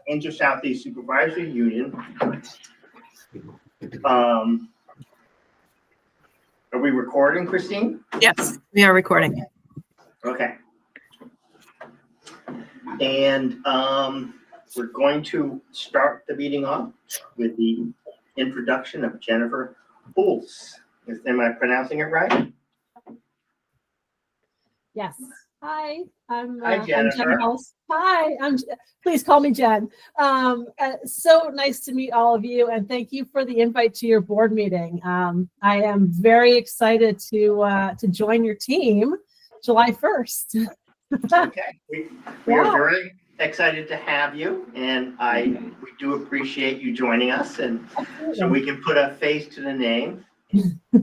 Inter-Southeast Supervisory Union. Are we recording, Christine? Yes, we are recording. Okay. And we're going to start the meeting off with the introduction of Jennifer Hulse. Am I pronouncing it right? Yes. Hi, Hi, Jennifer. I'm Jen Hulse. Hi, please call me Jen. So nice to meet all of you, and thank you for the invite to your board meeting. I am very excited to join your team July 1st. Okay, we are very excited to have you, and we do appreciate you joining us, and so we can put a face to the name.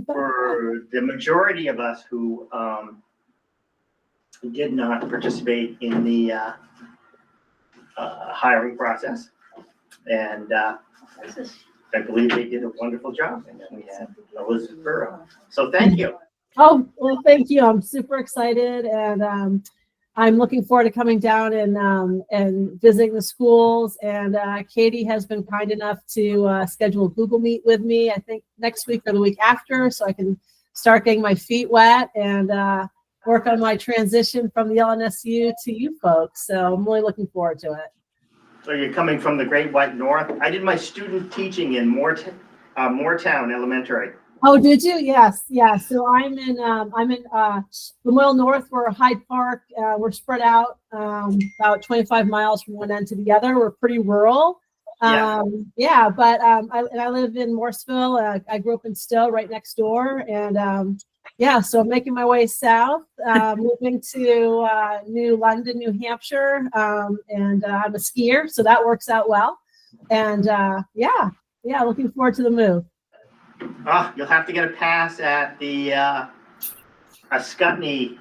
For the majority of us who did not participate in the hiring process, and I believe they did a wonderful job, and then we had Elizabeth Burrow. So thank you. Oh, well, thank you. I'm super excited, and I'm looking forward to coming down and visiting the schools. And Katie has been kind enough to schedule a Google Meet with me, I think next week or the week after, so I can start getting my feet wet and work on my transition from the LNSU to you folks. So I'm really looking forward to it. So you're coming from the Great White North. I did my student teaching in Moortown Elementary. Oh, did you? Yes, yeah. So I'm in Lemoyle North. We're Hyde Park. We're spread out about 25 miles from one end to the other. We're pretty rural. Yeah. But I live in Morrisville. I grew up in Stowe, right next door, and so I'm making my way south, moving to New London, New Hampshire, and I'm a skier, so that works out well. And looking forward to the move. You'll have to get a pass at the Scottney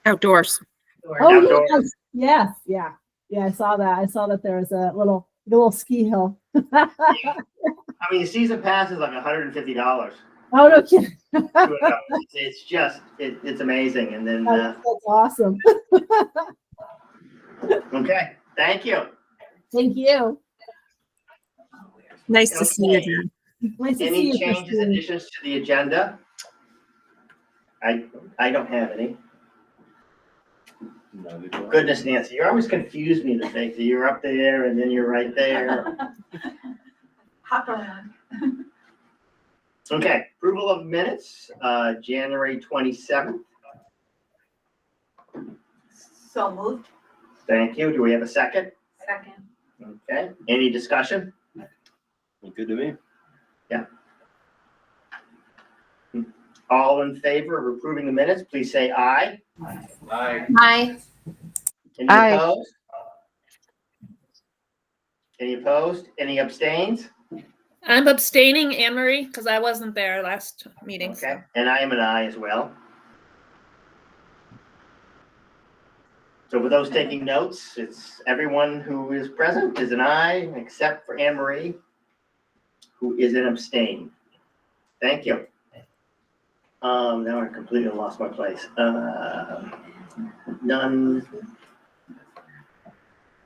Outdoors. Oh, yes. Yeah. I saw that. I saw that there was a little ski hill. I mean, the season pass is like $150. Oh, no kidding. It's just, it's amazing. And then that's awesome. Okay, thank you. Thank you. Nice to see you, Jen. Nice to see Any you, changes, Christine. additions to the agenda? I don't have any. Goodness, Nancy, you always confuse me, the fact that you're up there and then you're right there. Hop around. Okay, approval of minutes, January 27th. So moved. Thank you. Do we have a second? Second. Okay, any discussion? Good to me. Yeah. All in favor of approving the minutes, please say aye. Aye. Hi. Any Aye. opposed? Any opposed? Any abstains? I'm abstaining, Anne Marie, because I wasn't there last meeting. Okay, and I am an aye as well. So for those taking notes, it's everyone who is present is an aye, except for Anne Marie, who is an abstain. Thank you. Now I completely lost my place. None.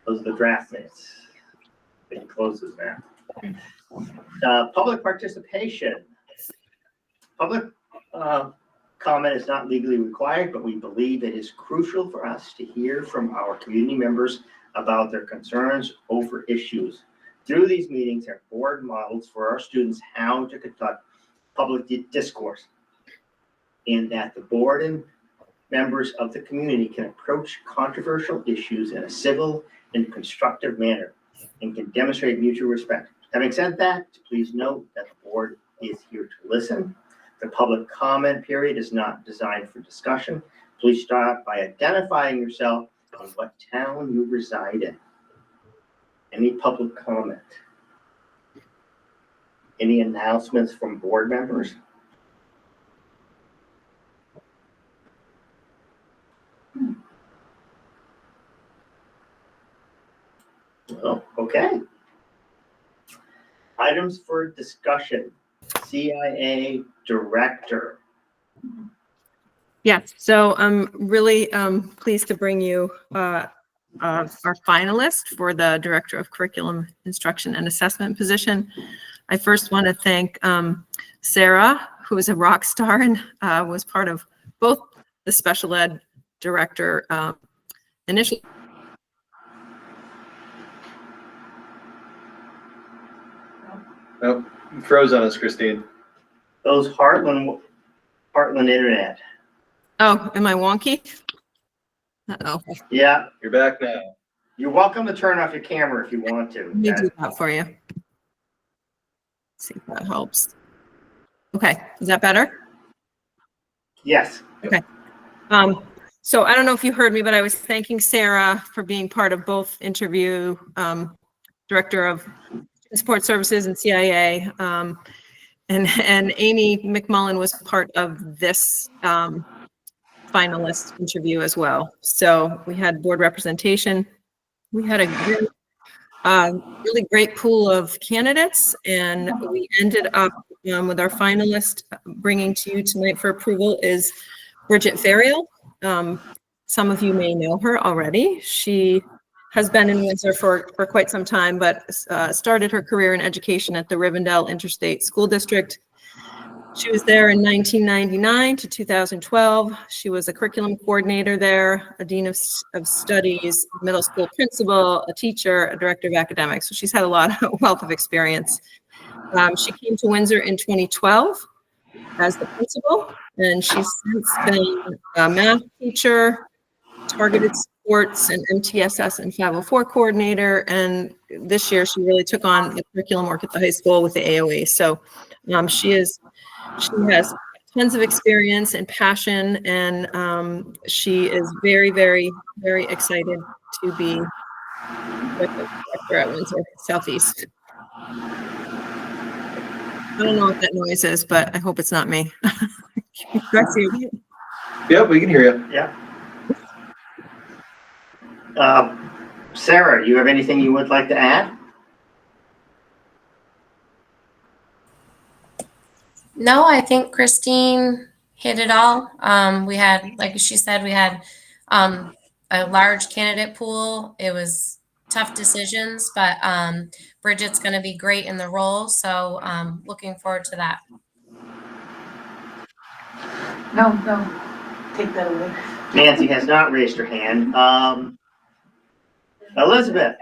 Those are the draft minutes. It closes now. Public participation. Public comment is not legally required, but we believe it is crucial for us to hear from our community members about their concerns over issues. Through these meetings, our board models for our students how to conduct public discourse, and that the board and members of the community can approach controversial issues in a civil and constructive manner and can demonstrate mutual respect. Having said that, please note that the board is here to listen. The public comment period is not designed for discussion. Please start by identifying yourself and what town you reside in. Any public comment? Any announcements from board members? Well, okay. Items for discussion. CIA Director. Yes, so I'm really pleased to bring you our finalist for the Director of Curriculum Instruction and Assessment position. I first want to thank Sarah, who is a rock star and was part of both the special ed director initially. Oh, you froze on us, Christine. Those Heartland internet. Oh, am I wonky? Uh-oh. Yeah, You're back now. you're welcome to turn off your camera if you want to. Let me do that for you. See if that helps. Okay, is that better? Yes. So I don't know if you heard me, but I was thanking Sarah for being part of both interview, Director of Support Services and CIA. And Amy McMullen was part of this finalist interview as well. So we had board representation. We had a really great pool of candidates, and we ended up with our finalist. Bringing to you tonight for approval is Bridget Ferriel. Some of you may know her already. She has been in Windsor for quite some time, but started her career in education at the Rivendell Interstate School District. She was there in 1999 to 2012. She was a curriculum coordinator there, a dean of studies, middle school principal, a teacher, a director of academics. So she's had a wealth of experience. She came to Windsor in 2012 as the principal, and she's since been a math teacher, targeted sports and MTSS and 504 coordinator. And this year she really took on the curriculum work at the high school with the AOE. So she has tons of experience and passion, and she is very, very, very excited to be with the director at Windsor Southeast. I don't know what that noise is, but I hope it's not me. Yep, we can hear you. Yeah. Sarah, you have anything you would like to add? No, I think Christine hit it all. We had, like she said, we had a large candidate pool. It was tough decisions, but Bridget's going to be great in the role. So looking forward to that. No, take that away. Nancy has not raised her hand. Elizabeth.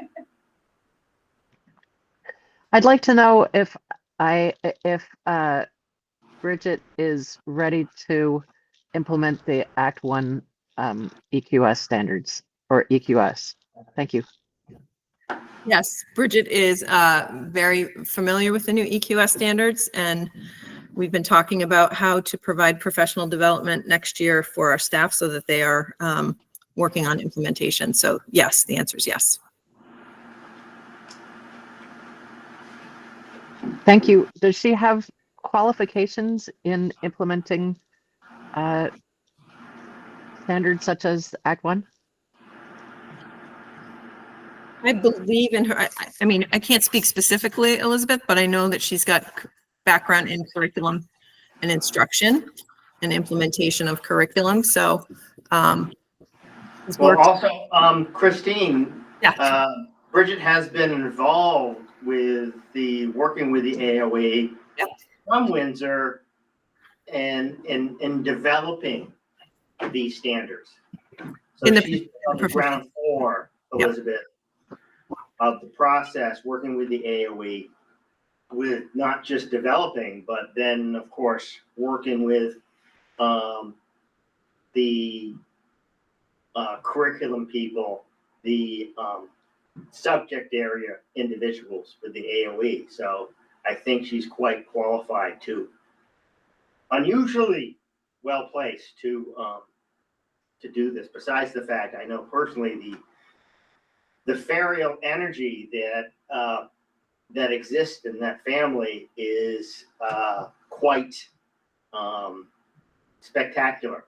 I'd like to know if Bridget is ready to implement the Act 1 EQS standards or EQS. Thank you. Yes, Bridget is very familiar with the new EQS standards, and we've been talking about how to provide professional development next year for our staff so that they are working on implementation. So yes, the answer is yes. Thank you. Does she have qualifications in implementing standards such as Act 1? I believe in her. I mean, I can't speak specifically, Elizabeth, but I know that she's got background in curriculum and instruction and implementation of curriculum. So, Well, also, Christine, yeah. Bridget has been involved with working with the AOE from Windsor and in developing these standards. So she's on the ground floor, Elizabeth, of the process, working with the AOE, with not just developing, but then, of course, working with the curriculum people, the subject area individuals with the AOE. So I think she's quite qualified to, unusually well placed to do this. Besides the fact, I know personally the Ferriel energy that exists in that family is quite spectacular.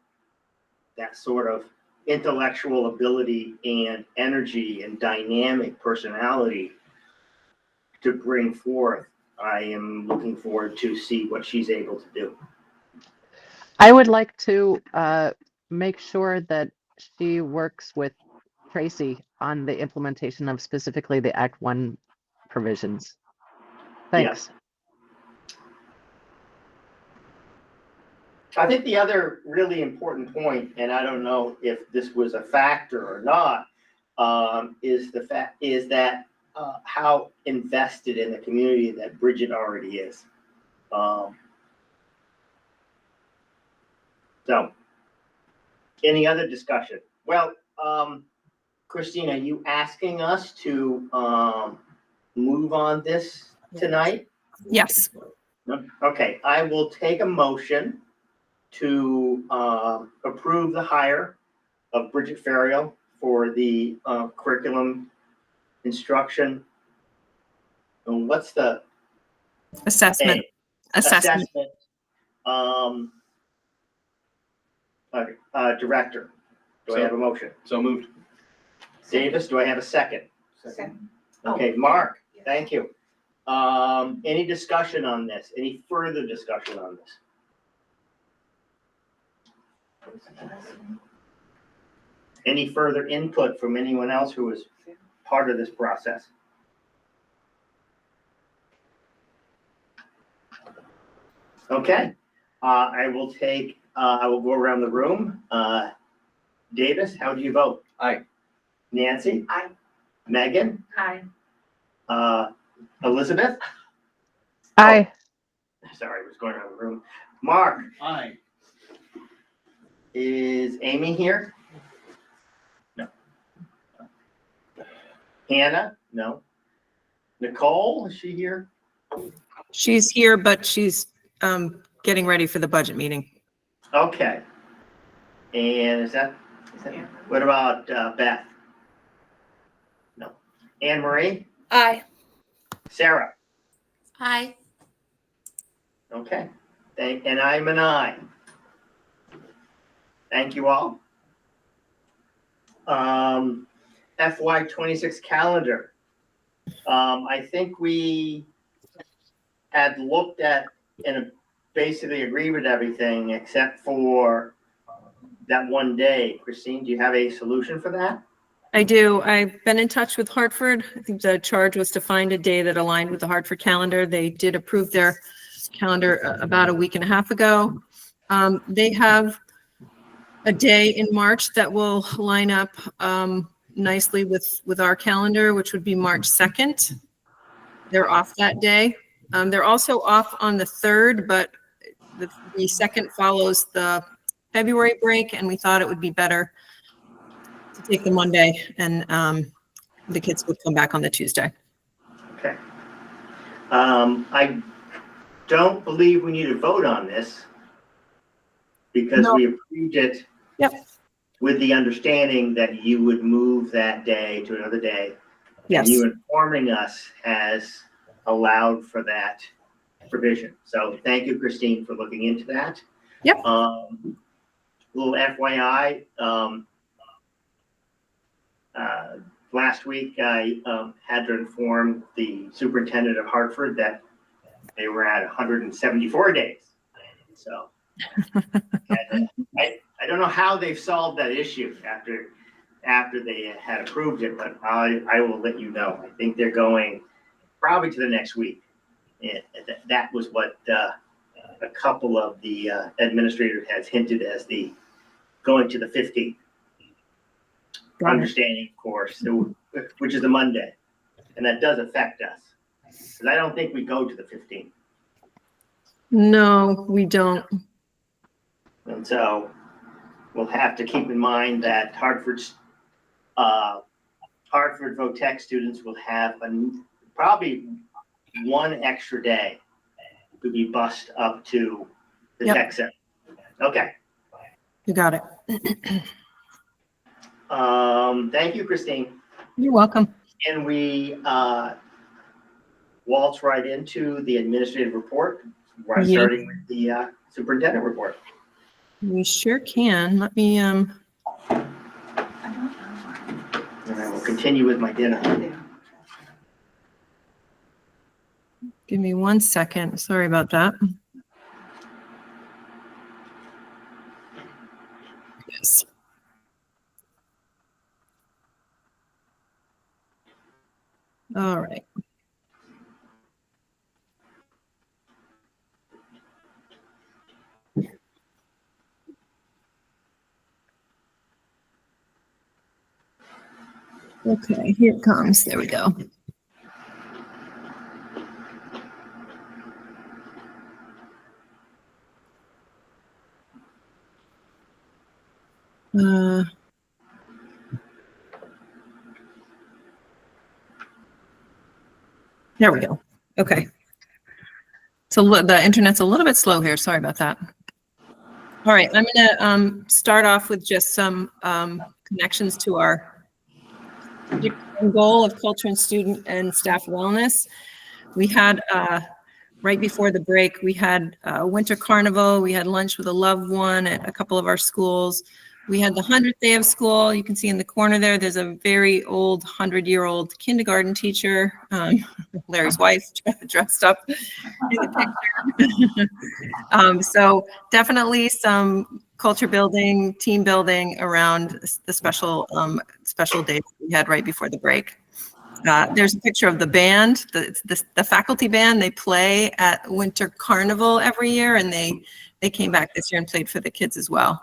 That sort of intellectual ability and energy and dynamic personality to bring forth. I am looking forward to see what she's able to do. I would like to make sure that she works with Tracy on the implementation of specifically the Act One provisions. Thanks. I think the other really important point, and I don't know if this was a factor or not, is that how invested in the community that Bridget already is. So, any other discussion? Well, Christine, are you asking us to move on this tonight? Yes. Okay, I will take a motion to approve the hire of Bridget Ferriel for the curriculum instruction. And what's the Assessment. Assessment. Director? Do I have a motion? So moved. Davis, do I have a second? Second. Okay, Mark, thank you. Any discussion on this? Any further discussion on this? Any further input from anyone else who was part of this process? Okay, I will go around the room. Davis, how do you vote? Aye. Nancy? Aye. Megan? Aye. Elizabeth? Aye. Sorry, I was going around the room. Mark? Aye. Is Amy here? No. Hannah? No. Nicole, is she here? She's here, but she's getting ready for the budget meeting. Okay. And is that what about Beth? No. Anne Marie? Aye. Sarah? Hi. Okay. And I'm an aye. Thank you all. FY26 calendar. I think we had looked at and basically agreed with everything except for that one day. Christine, do you have a solution for that? I do. I've been in touch with Hartford. I think the charge was to find a day that aligned with the Hartford calendar. They did approve their calendar about a week and a half ago. They have a day in March that will line up nicely with our calendar, which would be March 2nd. They're off that day. They're also off on the 3rd, but the 2nd follows the February break, and we thought it would be better to take the Monday, and the kids would come back on the Tuesday. Okay. I don't believe we need to vote on this because No. we approved it. Yep. With the understanding that you would move that day to another day. Yes. And you informing us has allowed for that provision. So thank you, Christine, for looking into that. Yep. Little FYI, last week I had to inform the superintendent of Hartford that they were at 174 days. So I don't know how they've solved that issue after they had approved it, but I will let you know. I think they're going probably to the next week. And that was what a couple of the administrators has hinted as the going to the 15th. Understanding, of course, which is a Monday, and that does affect us. Because I don't think we go to the 15th. No, we don't. And so we'll have to keep in mind that Hartford VOTEC students will have probably one extra day to be bussed up to the Yep. tech center. Okay. You got it. Thank you, Christine. You're welcome. And we waltz right into the administrative report. We're Yeah. starting with the superintendent report. We sure can. Let me, And I will continue with my dinner. give me 1 second. Sorry about that. Yes. All right. Okay, here it comes. There we go. There we go. Okay. So the internet's a little bit slow here. Sorry about that. All right, I'm gonna start off with just some connections to our goal of culture and student and staff wellness. We had right before the break, we had a winter carnival. We had lunch with a loved one at a couple of our schools. We had the 100th day of school. You can see in the corner there, there's a very old 100-year-old kindergarten teacher, Larry's wife, dressed up in the picture. So definitely some culture building, team building around the special days we had right before the break. There's a picture of the band, the faculty band. They play at Winter Carnival every year, and they came back this year and played for the kids as well.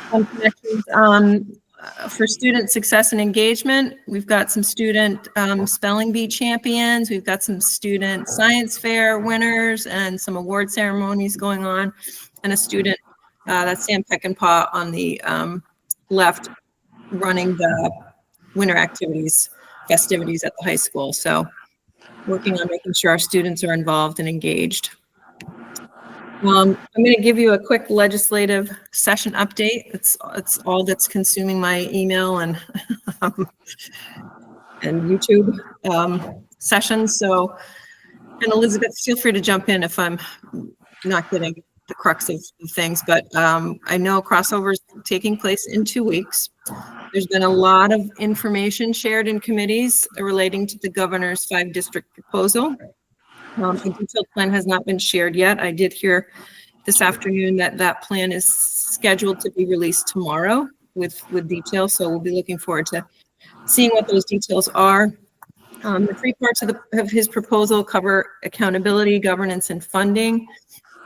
Connections for student success and engagement. We've got some student spelling bee champions. We've got some student science fair winners and some award ceremonies going on, and a student, that's Sam Peckinpah on the left, running the winter festivities at the high school. So working on making sure our students are involved and engaged. I'm going to give you a quick legislative session update. It's all that's consuming my email and YouTube sessions. So, and Elizabeth, feel free to jump in if I'm not getting the crux of things, but I know crossover is taking place in 2 weeks. There's been a lot of information shared in committees relating to the governor's 5-district proposal. A detailed plan has not been shared yet. I did hear this afternoon that plan is scheduled to be released tomorrow with details. So we'll be looking forward to seeing what those details are. The 3 parts of his proposal cover accountability, governance, and funding.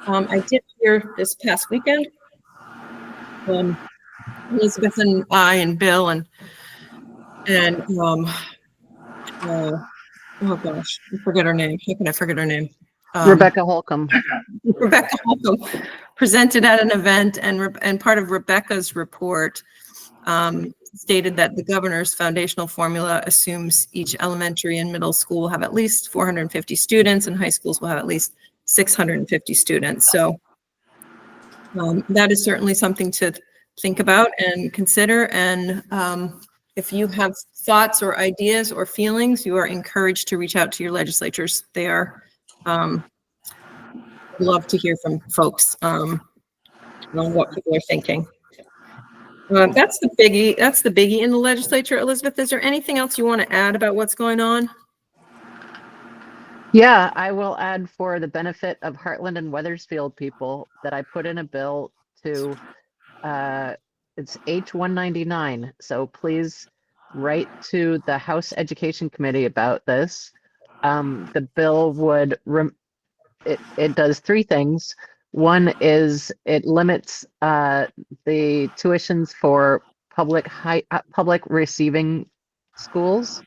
I did hear this past weekend, Elizabeth and I and Bill and oh gosh, I forget her name. How can I forget her name? Rebecca Holcomb. Rebecca Holcomb presented at an event, and part of Rebecca's report stated that the governor's foundational formula assumes each elementary and middle school will have at least 450 students, and high schools will have at least 650 students. So that is certainly something to think about and consider. And if you have thoughts or ideas or feelings, you are encouraged to reach out to your legislatures. They are love to hear from folks on what people are thinking. That's the biggie. That's the biggie in the legislature. Elizabeth, is there anything else you want to add about what's going on? Yeah, I will add, for the benefit of Heartland and Wethersfield people, that I put in a bill to, it's H-199. So please write to the House Education Committee about this. The bill would, it does 3 things. One is it limits the tuitions for public receiving schools.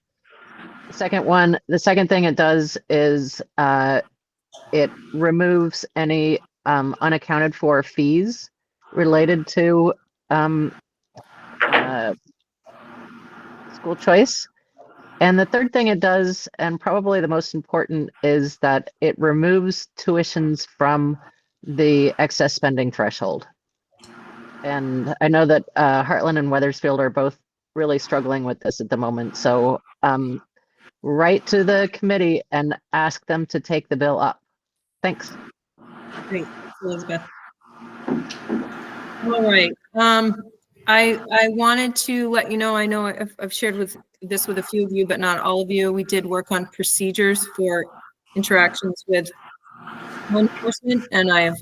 The second thing it does is it removes any unaccounted for fees related to school choice. And the third thing it does, and probably the most important, is that it removes tuitions from the excess spending threshold. And I know that Heartland and Wethersfield are both really struggling with this at the moment. So write to the committee and ask them to take the bill up. Thanks. Great, Elizabeth. All right. I wanted to let you know, I know I've shared this with a few of you, but not all of you. We did work on procedures for interactions with law enforcement, and I have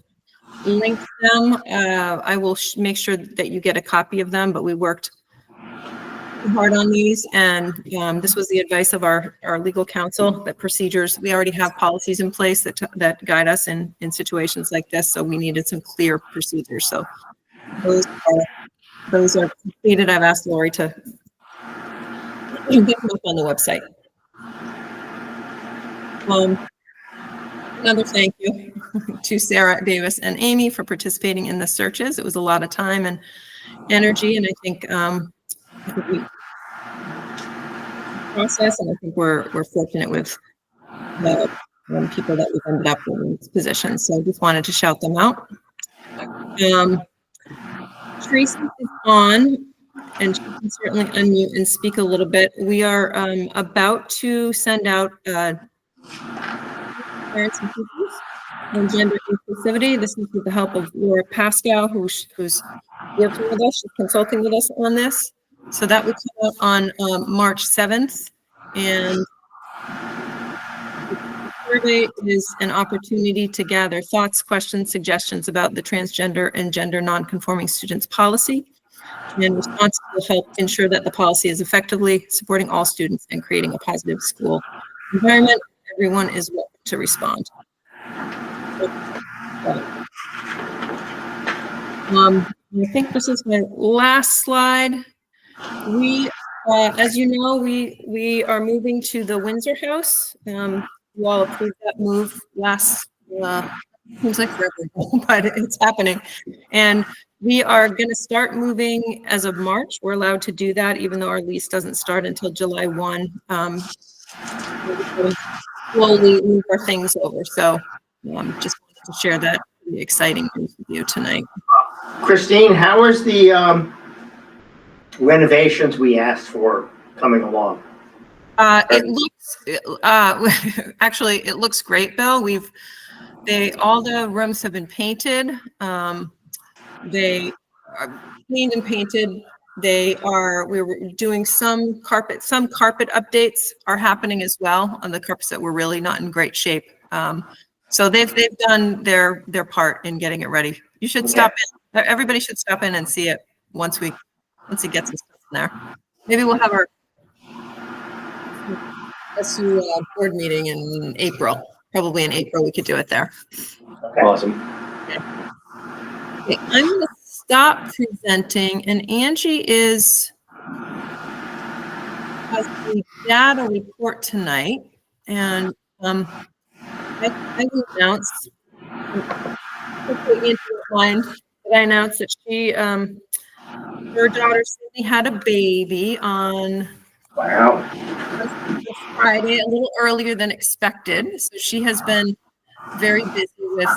linked them. I will make sure that you get a copy of them, but we worked hard on these, and this was the advice of our legal counsel, that procedures, we already have policies in place that guide us in situations like this, so we needed some clear procedures. So those are completed. I've asked Lori to get them up on the website. Another thank you to Sarah Davis and Amy for participating in the searches. It was a lot of time and energy, and I think we process, and I think we're fortunate with the people that we've ended up in these positions. So I just wanted to shout them out. Tracy is on, and she can certainly unmute and speak a little bit. We are about to send out parents and teachers on gender inclusivity. This is with the help of Laura Pascal, who's working with us, she's consulting with us on this. So that will come out on March 7th. And the survey is an opportunity to gather thoughts, questions, suggestions about the transgender and gender nonconforming students policy. And responses will help ensure that the policy is effectively supporting all students and creating a positive school environment. Everyone is welcome to respond. I think this is my last slide. We, as you know, we are moving to the Windsor House. You all approved that move last, seems like forever ago, but it's happening. And we are going to start moving as of March. We're allowed to do that, even though our lease doesn't start until July 1. We'll slowly move our things over. So just wanted to share that really exciting news with you tonight. Christine, how is the renovations we asked for coming along? It looks, actually, it looks great, Bill. All the rooms have been painted. They are cleaned and painted. We were doing some carpet updates are happening as well on the carpets that were really not in great shape. So they've done their part in getting it ready. You should stop in. Everybody should stop in and see it once it gets us in there. Maybe we'll have our WSESU board meeting in April. Probably in April, we could do it there. Okay. Awesome. Okay, I'm going to stop presenting, and Angie has the data report tonight, and I will announce. Hopefully, Angie won't mind that I announced that she, her daughter Cindy had a baby on. Wow. Friday, a little earlier than expected. So she has been very busy with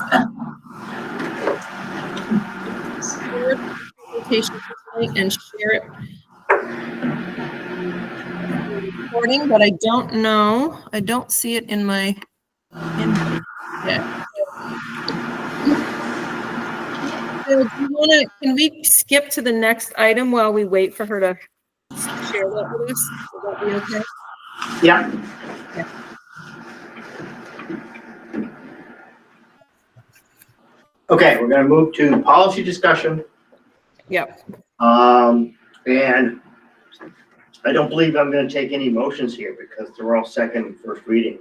presentation and share it recording, but I don't see it in my invite yet. So can we skip to the next item while we wait for her to share that with us? Will that be okay? Yeah. Okay. Okay, we're going to move to policy discussion. Yep. And I don't believe I'm going to take any motions here because they're all second and first reading.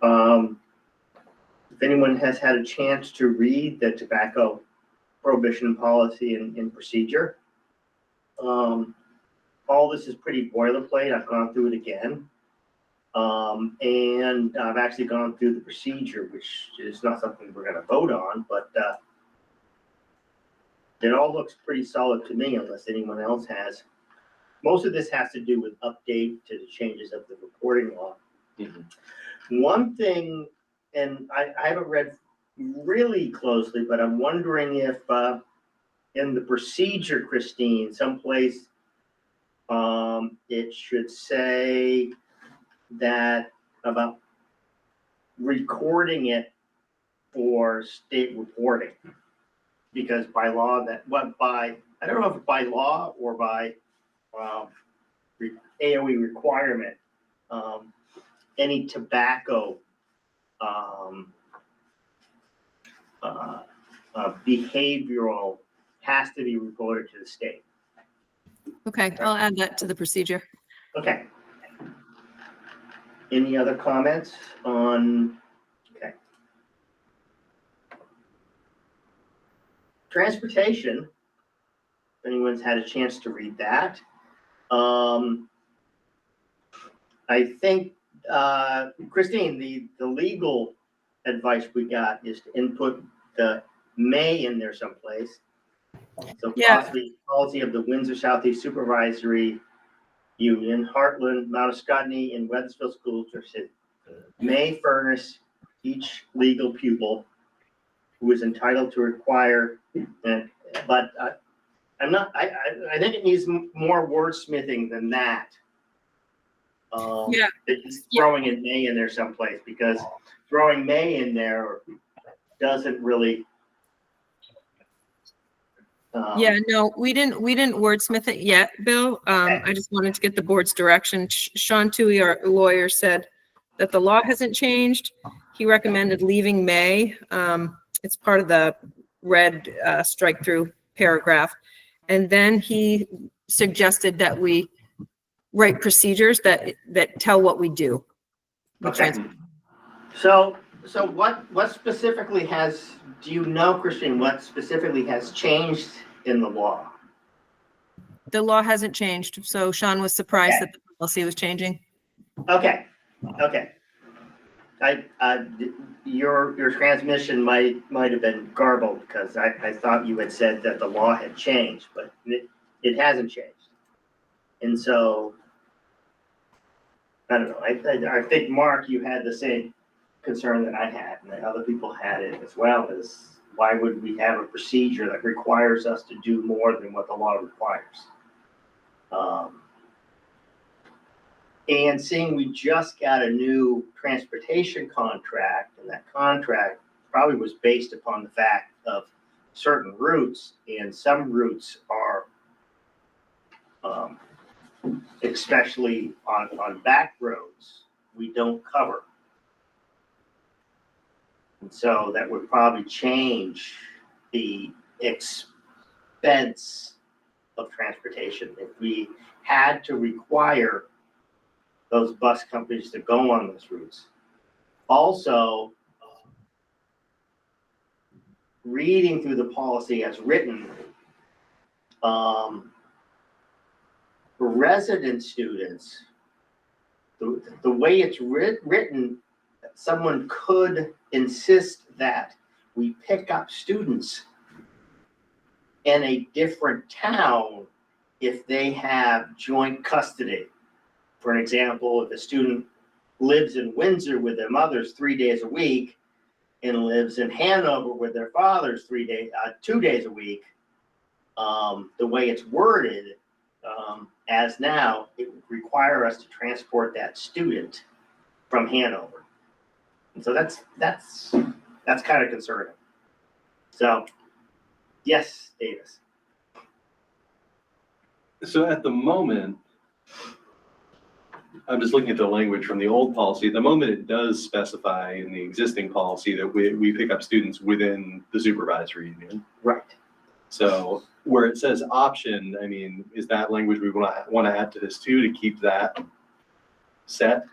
If anyone has had a chance to read the tobacco prohibition policy and procedure, all this is pretty boilerplate. I've gone through it again. And I've actually gone through the procedure, which is not something we're going to vote on, but it all looks pretty solid to me unless anyone else has. Most of this has to do with update to the changes of the reporting law. Mm-hmm. One thing, and I haven't read really closely, but I'm wondering if in the procedure, Christine, someplace it should say that about recording it for state reporting, because by law I don't know if by law or by AOE requirement, any tobacco behavioral has to be reported to the state. Okay, I'll add that to the procedure. Okay. Any other comments on, okay. Transportation, if anyone's had a chance to read that. I think, Christine, the legal advice we got is to input the may in there someplace. So Yeah. possibly policy of the Windsor Southeast Supervisory Union, Heartland, Mount Scottney, and Weathersfield School District may furnish each legal pupil who is entitled to require, but I'm not, I think it needs more wordsmithing than that. Yeah. It's throwing in may in there someplace, because throwing may in there doesn't really. Yeah, no, we didn't wordsmith it yet, Bill. I just wanted to get the board's direction. Sean Toohey, our lawyer, said that the law hasn't changed. He recommended leaving may. It's part of the red strike through paragraph. And then he suggested that we write procedures that tell what we do. Okay. So what specifically do you know, Christine, what specifically has changed in the law? The law hasn't changed, so Sean was surprised that the policy was changing. Okay. Your transmission might have been garbled, because I thought you had said that the law had changed, but it hasn't changed. And so, I don't know, I think, Mark, you had the same concern that I had, and that other people had it as well, is why would we have a procedure that requires us to do more than what the law requires? And seeing we just got a new transportation contract, and that contract probably was based upon the fact of certain routes, and some routes are, especially on back roads, we don't cover. And so that would probably change the expense of transportation if we had to require those bus companies to go on those routes. Also, reading through the policy as written, for resident students, the way it's written, someone could insist that we pick up students in a different town if they have joint custody. For an example, if a student lives in Windsor with their mothers 3 days a week and lives in Hanover with their fathers 2 days a week, the way it's worded, as now, it would require us to transport that student from Hanover. And so that's kind of concerning. So, yes, Davis. So at the moment, I'm just looking at the language from the old policy. At the moment, it does specify in the existing policy that we pick up students within the supervisory union. Right. So where it says option, I mean, is that language we want to add to this too, to keep that set?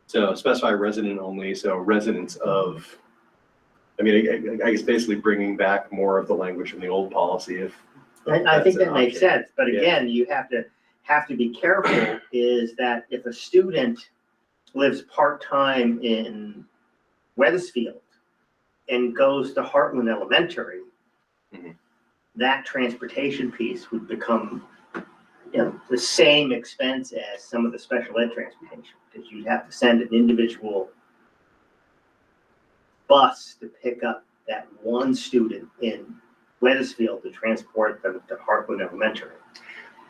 So specify resident only, so residents of, I mean, I guess basically bringing back more of the language from the old policy. If I think that makes sense, but Yeah. again, you have to be careful, is that if a student lives part-time in Weathersfield and goes to Heartland Elementary, Mhm. that transportation piece would become, the same expense as some of the special ed transportation, because you'd have to send an individual bus to pick up that one student in Weathersfield to transport them to Heartland Elementary.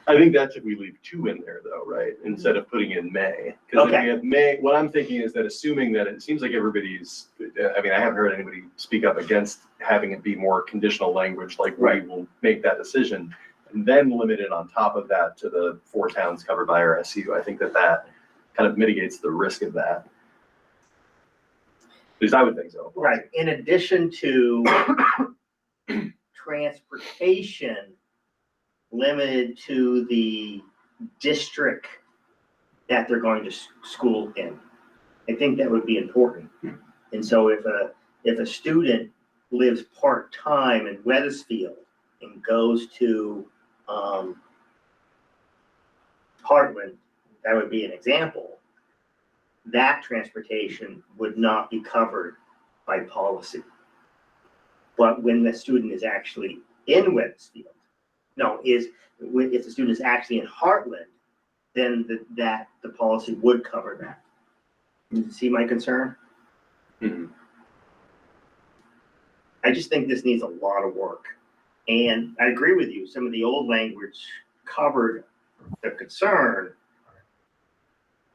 I think that's if we leave two in there though, right? Instead of putting in may. Because if Okay. we have may, what I'm thinking is that assuming that it seems like everybody's, I mean, I haven't heard anybody speak up against having it be more conditional language, like we will make that decision and then limit it on top of that to the 4 towns covered by our SU. I think that kind of mitigates the risk of that. At least I would think so. Right, in addition to transportation, limited to the district that they're going to school in. I think that would be important. And so if a student lives part-time in Wethersfield and goes to Heartland, that would be an example. That transportation would not be covered by policy. But when the student is actually in Wethersfield, if the student is actually in Heartland, then the policy would cover that. You see my concern? Mhm. I just think this needs a lot of work. And I agree with you, some of the old language covered the concern.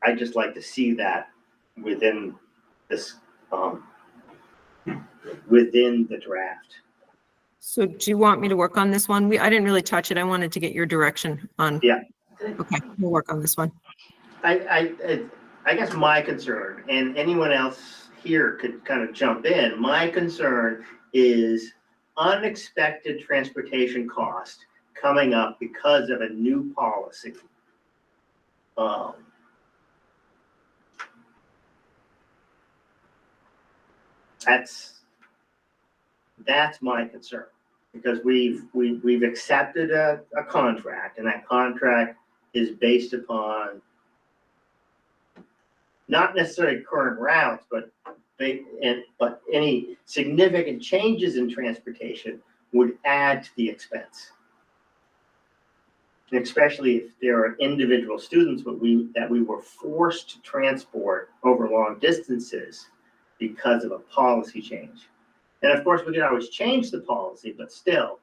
I just like to see that within this, within the draft. So do you want me to work on this one? I didn't really touch it. I wanted to get your direction on. Yeah. Okay, we'll work on this one. I guess my concern, and anyone else here could kind of jump in, my concern is unexpected transportation cost coming up because of a new policy. That's my concern, because we've accepted a contract, and that contract is based upon not necessarily current routes, but any significant changes in transportation would add to the expense. And especially if there are individual students that we were forced to transport over long distances because of a policy change. And of course, we can always change the policy, but still.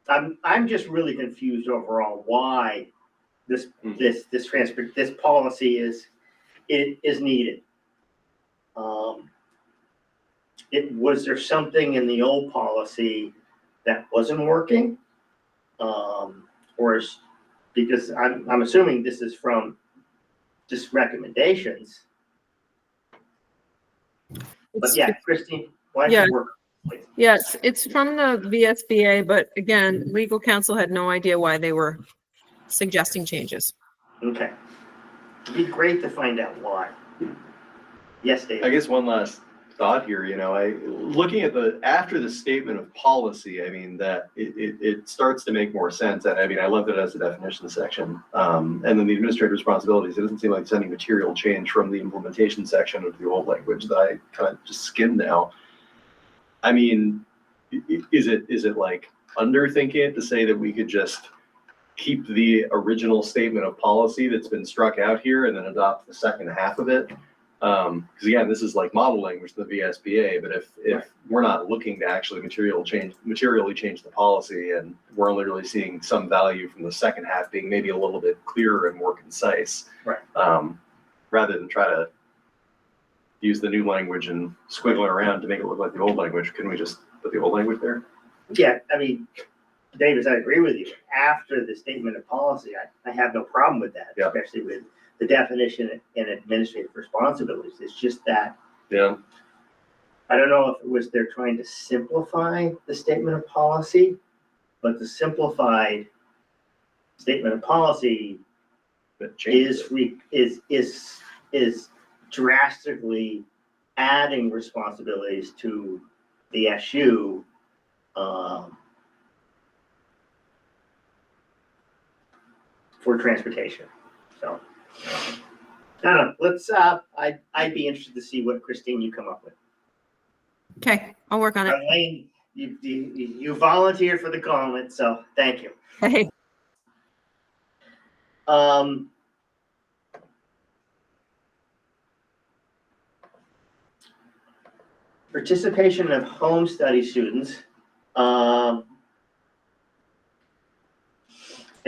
I'm just really confused overall why this policy is needed. Was there something in the old policy that wasn't working? Because I'm assuming this is from just recommendations. But yeah, Christine, why don't you work? Please? Yes, it's from the VSBA, but again, legal counsel had no idea why they were suggesting changes. Okay. It'd be great to find out why. Yes, Dave. I guess one last thought here, looking at after the statement of policy, I mean, that it starts to make more sense. And I mean, I love that as a definition section. And then the administrative responsibilities, it doesn't seem like it's any material change from the implementation section of the old language that I kind of just skimmed now. I mean, is it like underthinking it to say that we could just keep the original statement of policy that's been struck out here and then adopt the second half of it? Because again, this is like model language to the VSBA, but if we're not looking to actually materially change the policy, and we're only really seeing some value from the second half being maybe a little bit clearer and more concise, right? Rather than try to use the new language and squiggle around to make it look like the old language, couldn't we just put the old language there? Yeah, I mean, Davis, I agree with you. After the statement of policy, I have no problem with that, Yeah. Especially with the definition and administrative responsibilities. It's just that, Yeah. I don't know if it was they're trying to simplify the statement of policy, but the simplified statement of policy is drastically adding responsibilities to the SU. For transportation. So I don't know. Let's I'd be interested to see what, Christine, you come up with. Okay, I'll work on it. Elaine, you volunteered for the gauntlet, so thank you. Hey, Participation of home study students. And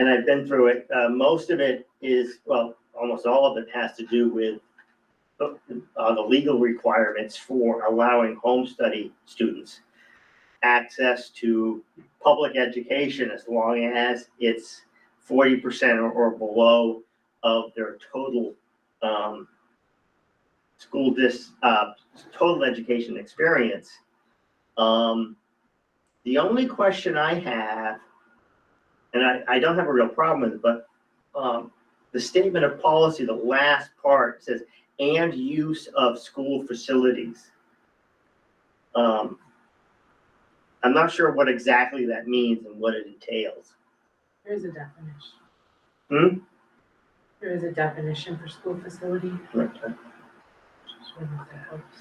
I've been through it. Most of it is, well, almost all of it has to do with the legal requirements for allowing home study students access to public education as long as it's 40% or below of their total total education experience. The The only question I have, and I don't have a real problem with it, but the statement of policy, the last part says, and use of school facilities. I'm not sure what exactly that means and what it entails. There is a definition. Hmm? There is a definition for school facility. Okay. Just wondering if that helps.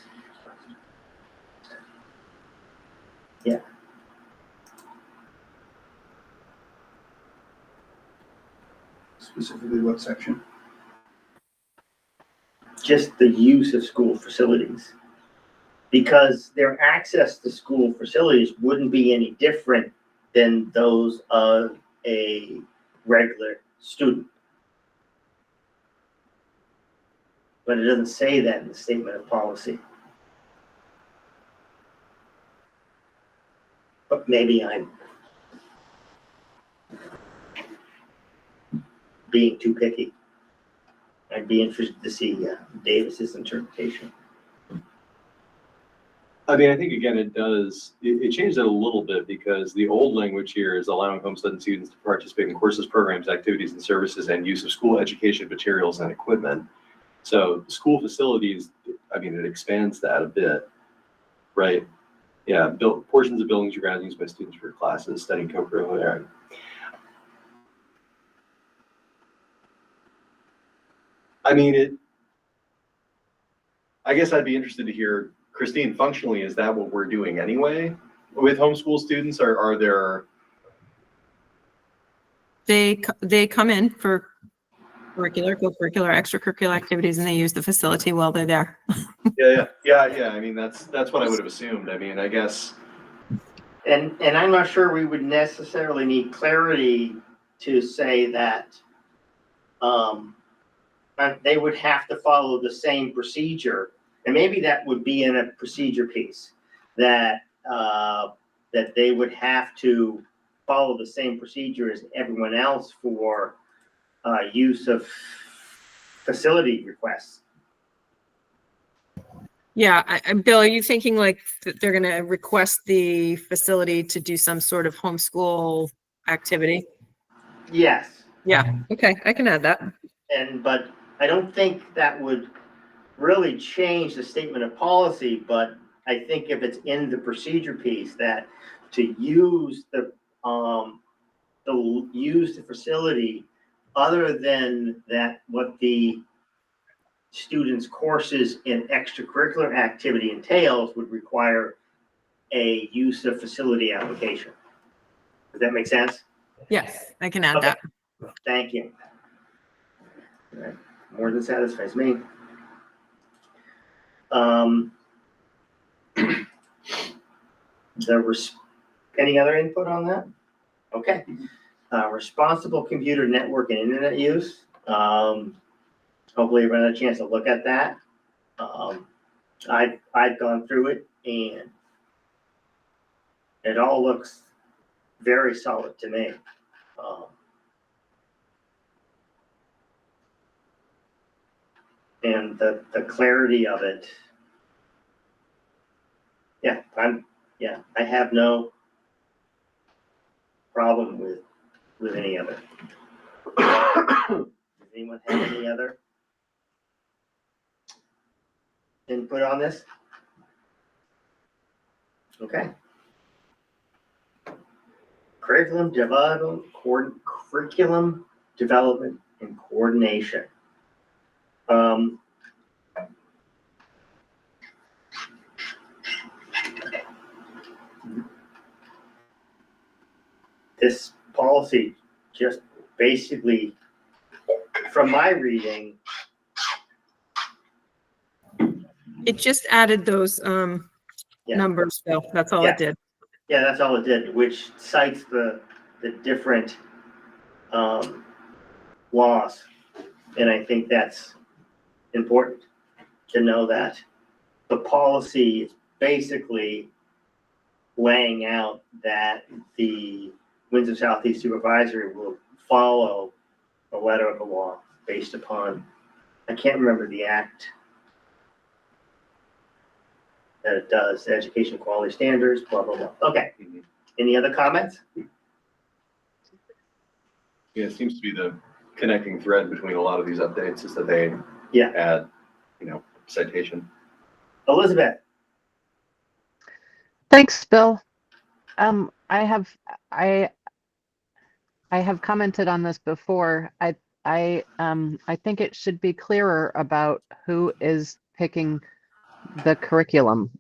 Specifically what section? Just the use of school facilities. Because their access to school facilities wouldn't be any different than those of a regular student. But it doesn't say that in the statement of policy. But maybe I'm being too picky. I'd be interested to see Davis's interpretation. I mean, I think again, it changed it a little bit because the old language here is allowing homesteading students to participate in courses, programs, activities, and services and use of school education materials and equipment. So school facilities, I mean, it expands that a bit, right? Yeah, portions of buildings or grounds used by students for classes, studying co-curricular. I mean, I guess I'd be interested to hear, Christine, functionally, is that what we're doing anyway with homeschool students? Are there? They come in for curricular, co-curricular, extracurricular activities, and they use the facility while they're there. Yeah. I mean, that's what I would have assumed. I mean, I guess. And I'm not sure we would necessarily need clarity to say that they would have to follow the same procedure. And maybe that would be in a procedure piece that that they would have to follow the same procedure as everyone else for use of facility requests. Yeah, Bill, are you thinking like that they're going to request the facility to do some sort of homeschool activity? Yes. Yeah, okay, I can add that. But I don't think that would really change the statement of policy, but I think if it's in the procedure piece that to use the facility other than that what the students' courses in extracurricular activity entails would require a use of facility application. Does that make sense? Yes, I can add Okay. that. Thank you. All right. More than satisfies me. Any other input on that? Okay. Responsible computer network and internet use. Hopefully everyone had a chance to look at that. I've gone through it and it all looks very solid to me. And the clarity of it. Yeah, I have no problem with any of it. Does anyone have any other input on this? Okay. Curriculum development and coordination. This policy just basically, from my reading, It just added those Yeah. numbers, Bill. That's all Yeah. it did. yeah, that's all it did, which cites the different laws. And I think that's important to know that the policy is basically laying out that the Windsor Southeast Supervisory will follow the letter of the law based upon, I can't remember the act that it does, education quality standards, blah, blah, blah. Okay. Any other comments? Yeah, it seems to be the connecting thread between a lot of these updates is that they Yeah. add, citation. Elizabeth? Thanks, Bill. I have commented on this before. I think it should be clearer about who is picking the curriculum,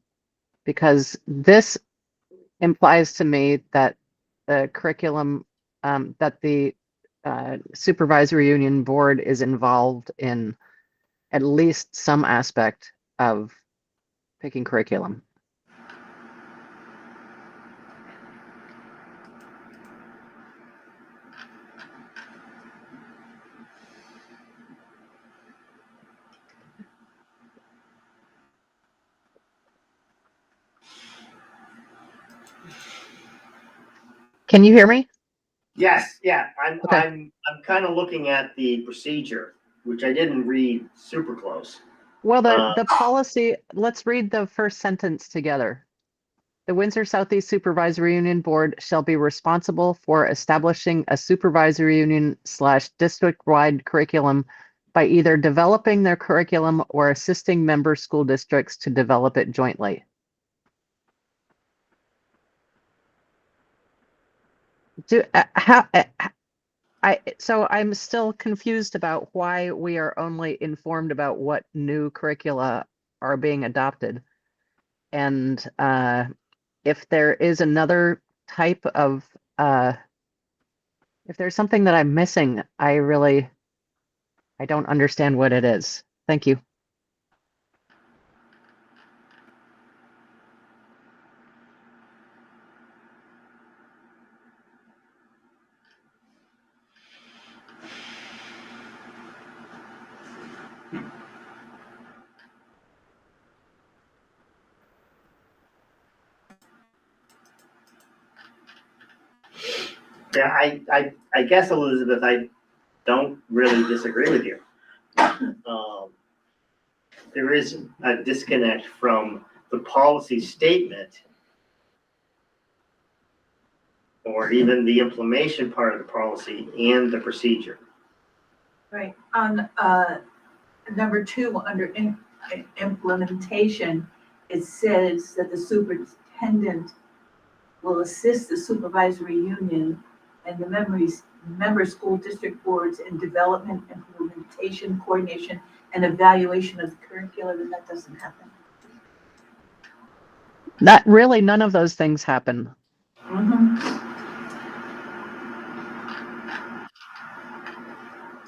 because this implies to me that the curriculum, that the supervisory union board is involved in at least some aspect of picking curriculum. Can you hear me? Yes, yeah, Okay. I'm kind of looking at the procedure, which I didn't read super close. Well, the policy, let's read the first sentence together. The Windsor Southeast Supervisory Union Board shall be responsible for establishing a supervisory union / district-wide curriculum by either developing their curriculum or assisting member school districts to develop it jointly. So I'm still confused about why we are only informed about what new curricula are being adopted. And if there is another type of, if there's something that I'm missing, I don't understand what it is. Thank you. Yeah, I guess, Elizabeth, I don't really disagree with you. There is a disconnect from the policy statement or even the implementation part of the policy and the procedure. Right, on number 2, under implementation, it says that the superintendent will assist the supervisory union and the member school district boards in development, implementation, coordination, and evaluation of the curriculum, and that doesn't happen. Not really, none of those things happen.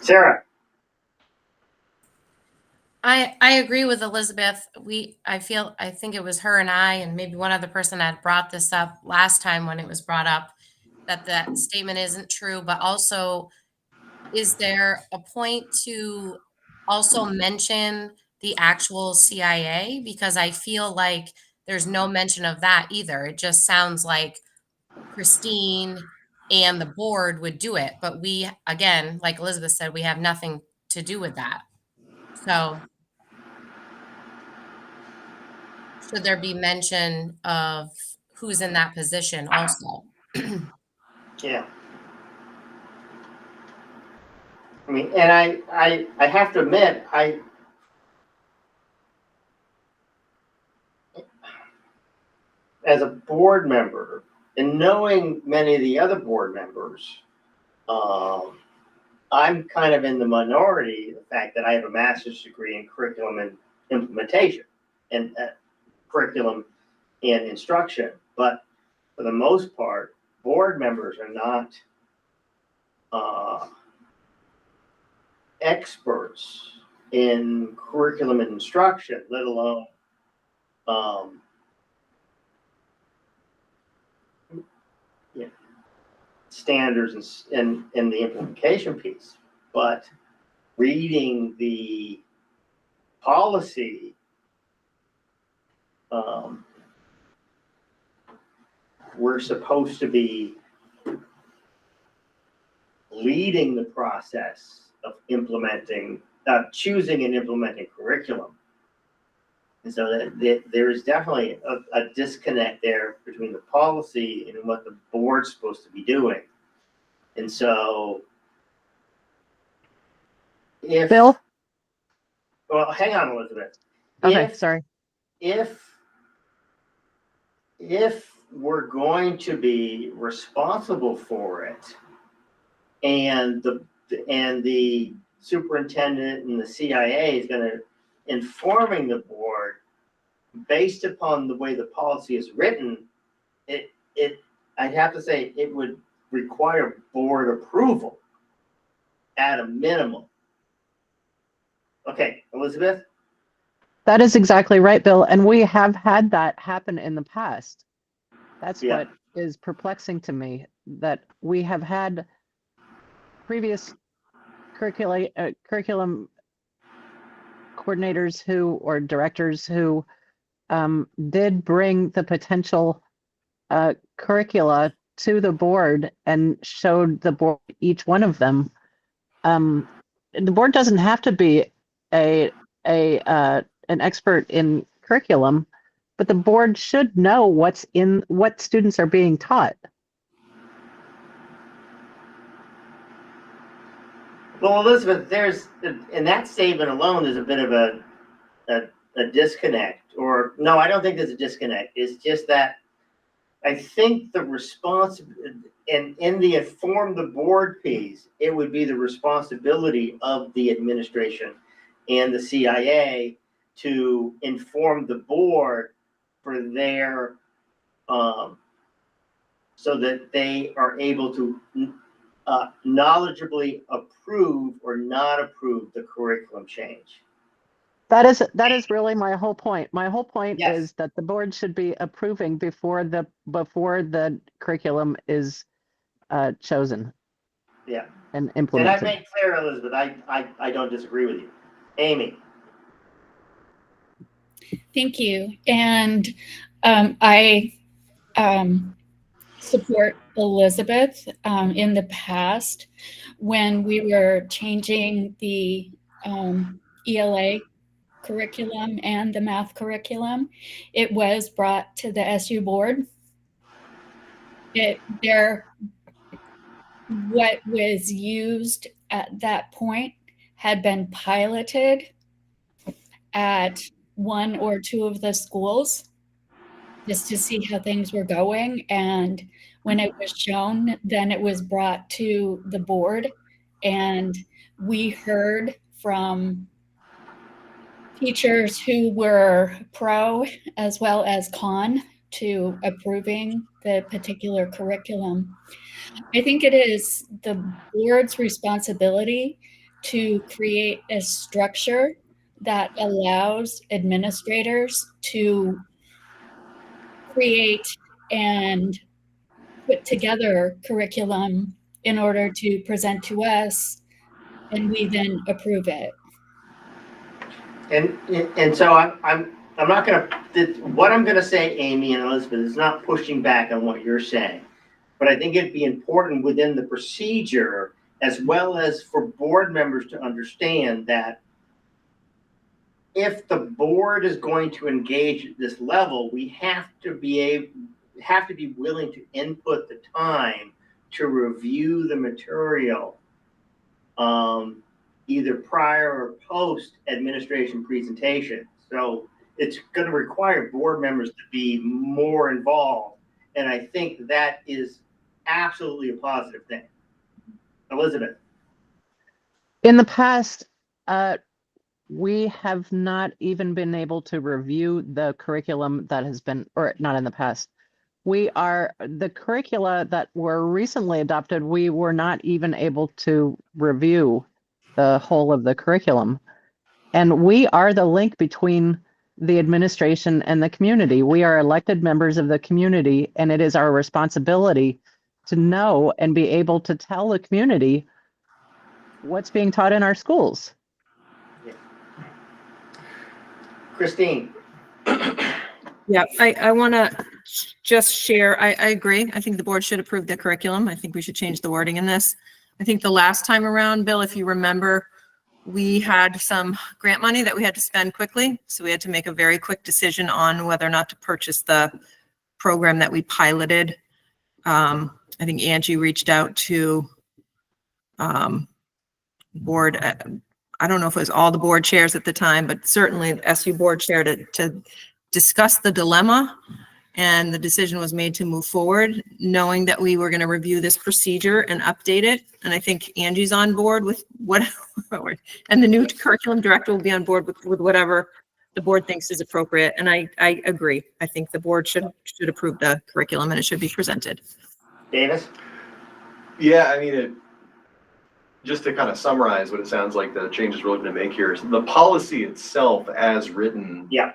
Sarah? I agree with Elizabeth. I think it was her and I, and maybe one other person had brought this up last time when it was brought up, that statement isn't true, but also, is there a point to also mention the actual CIA? Because I feel like there's no mention of that either. It just sounds like Christine and the board would do it, but we, again, like Elizabeth said, we have nothing to do with that. So should there be mention of who's in that position also? Yeah. I mean, and I have to admit, as a board member, and knowing many of the other board members, I'm kind of in the minority, the fact that I have a master's degree in curriculum and implementation and curriculum and instruction. But for the most part, board members are not experts in curriculum and instruction, let alone standards and the implementation piece. But reading the policy, we're supposed to be leading the process of implementing, choosing and implementing curriculum. And so there is definitely a disconnect there between the policy and what the board's supposed to be doing. And so if Bill? well, hang on, Elizabeth. Okay, sorry. If we're going to be responsible for it, and the superintendent and the CIA is going to informing the board based upon the way the policy is written, I'd have to say it would require board approval at a minimum. Okay, Elizabeth? That is exactly right, Bill. And we have had that happen in the past. That's Yeah. what is perplexing to me, that we have had previous curriculum coordinators or directors who did bring the potential curricula to the board and showed the board each one of them. The board doesn't have to be an expert in curriculum, but the board should know what students are being taught. Well, Elizabeth, there's in that statement alone, there's a bit of a disconnect. Or no, I don't think there's a disconnect. It's just that I think the response in the inform the board piece, it would be the responsibility of the administration and the CIA to inform the board for their so that they are able to knowledgeably approve or not approve the curriculum change. That is really my whole point. My whole point Yes. is that the board should be approving before the curriculum is chosen. Yeah. And And implemented. I've made clear, Elizabeth, I don't disagree with you. Amy. Thank you. And I support Elizabeth. In the past, when we were changing the ELA curriculum and the math curriculum, it was brought to the SU board. What was used at that point had been piloted at one or two of the schools just to see how things were going. And when it was shown, then it was brought to the board, and we heard from teachers who were pro as well as con to approving the particular curriculum. I think it is the board's responsibility to create a structure that allows administrators to create and put together curriculum in order to present to us, and we then approve it. And so I'm not gonna, what I'm gonna say, Amy and Elizabeth, is not pushing back on what you're saying. But I think it'd be important within the procedure, as well as for board members to understand that if the board is going to engage at this level, we have to be willing to input the time to review the material, either prior or post administration presentation. So it's going to require board members to be more involved. And I think that is absolutely a positive thing. Elizabeth. In the past, we have not even been able to review the curriculum that has been, or not in the past. The curricula that were recently adopted, we were not even able to review the whole of the curriculum. And we are the link between the administration and the community. We are elected members of the community, and it is our responsibility to know and be able to tell the community what's being taught in our schools. Yeah. Christine. Yeah, I want to just share, I agree. I think the board should approve the curriculum. I think we should change the wording in this. I think the last time around, Bill, if you remember, we had some grant money that we had to spend quickly. So we had to make a very quick decision on whether or not to purchase the program that we piloted. I think Angie reached out to board, I don't know if it was all the board chairs at the time, but certainly SU board chair to discuss the dilemma. And the decision was made to move forward, knowing that we were going to review this procedure and update it. And I think Angie's on board with whatever, and the new curriculum director will be on board with whatever the board thinks is appropriate. And I agree. I think the board should approve the curriculum and it should be presented. Davis? Yeah, I mean, just to kind of summarize what it sounds like the changes we're looking to make here is the policy itself as written. Yeah.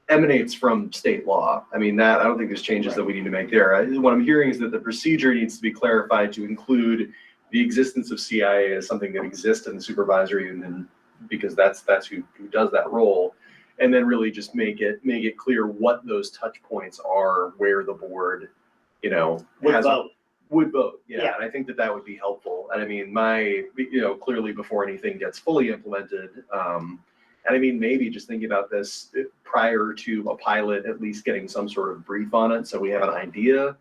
Emanates from state law. I mean, that I don't think there's changes that we need to make there. What I'm hearing is that the procedure needs to be clarified to include the existence of CIA as something that exists in the supervisory union, because that's who does that role, and then really just make it clear what those touch points are, where the board, would vote. Yeah. And I think that would be helpful. And I mean, clearly before anything gets fully implemented, and I mean, maybe just thinking about this prior to a pilot, at least getting some sort of brief on it, so we have an idea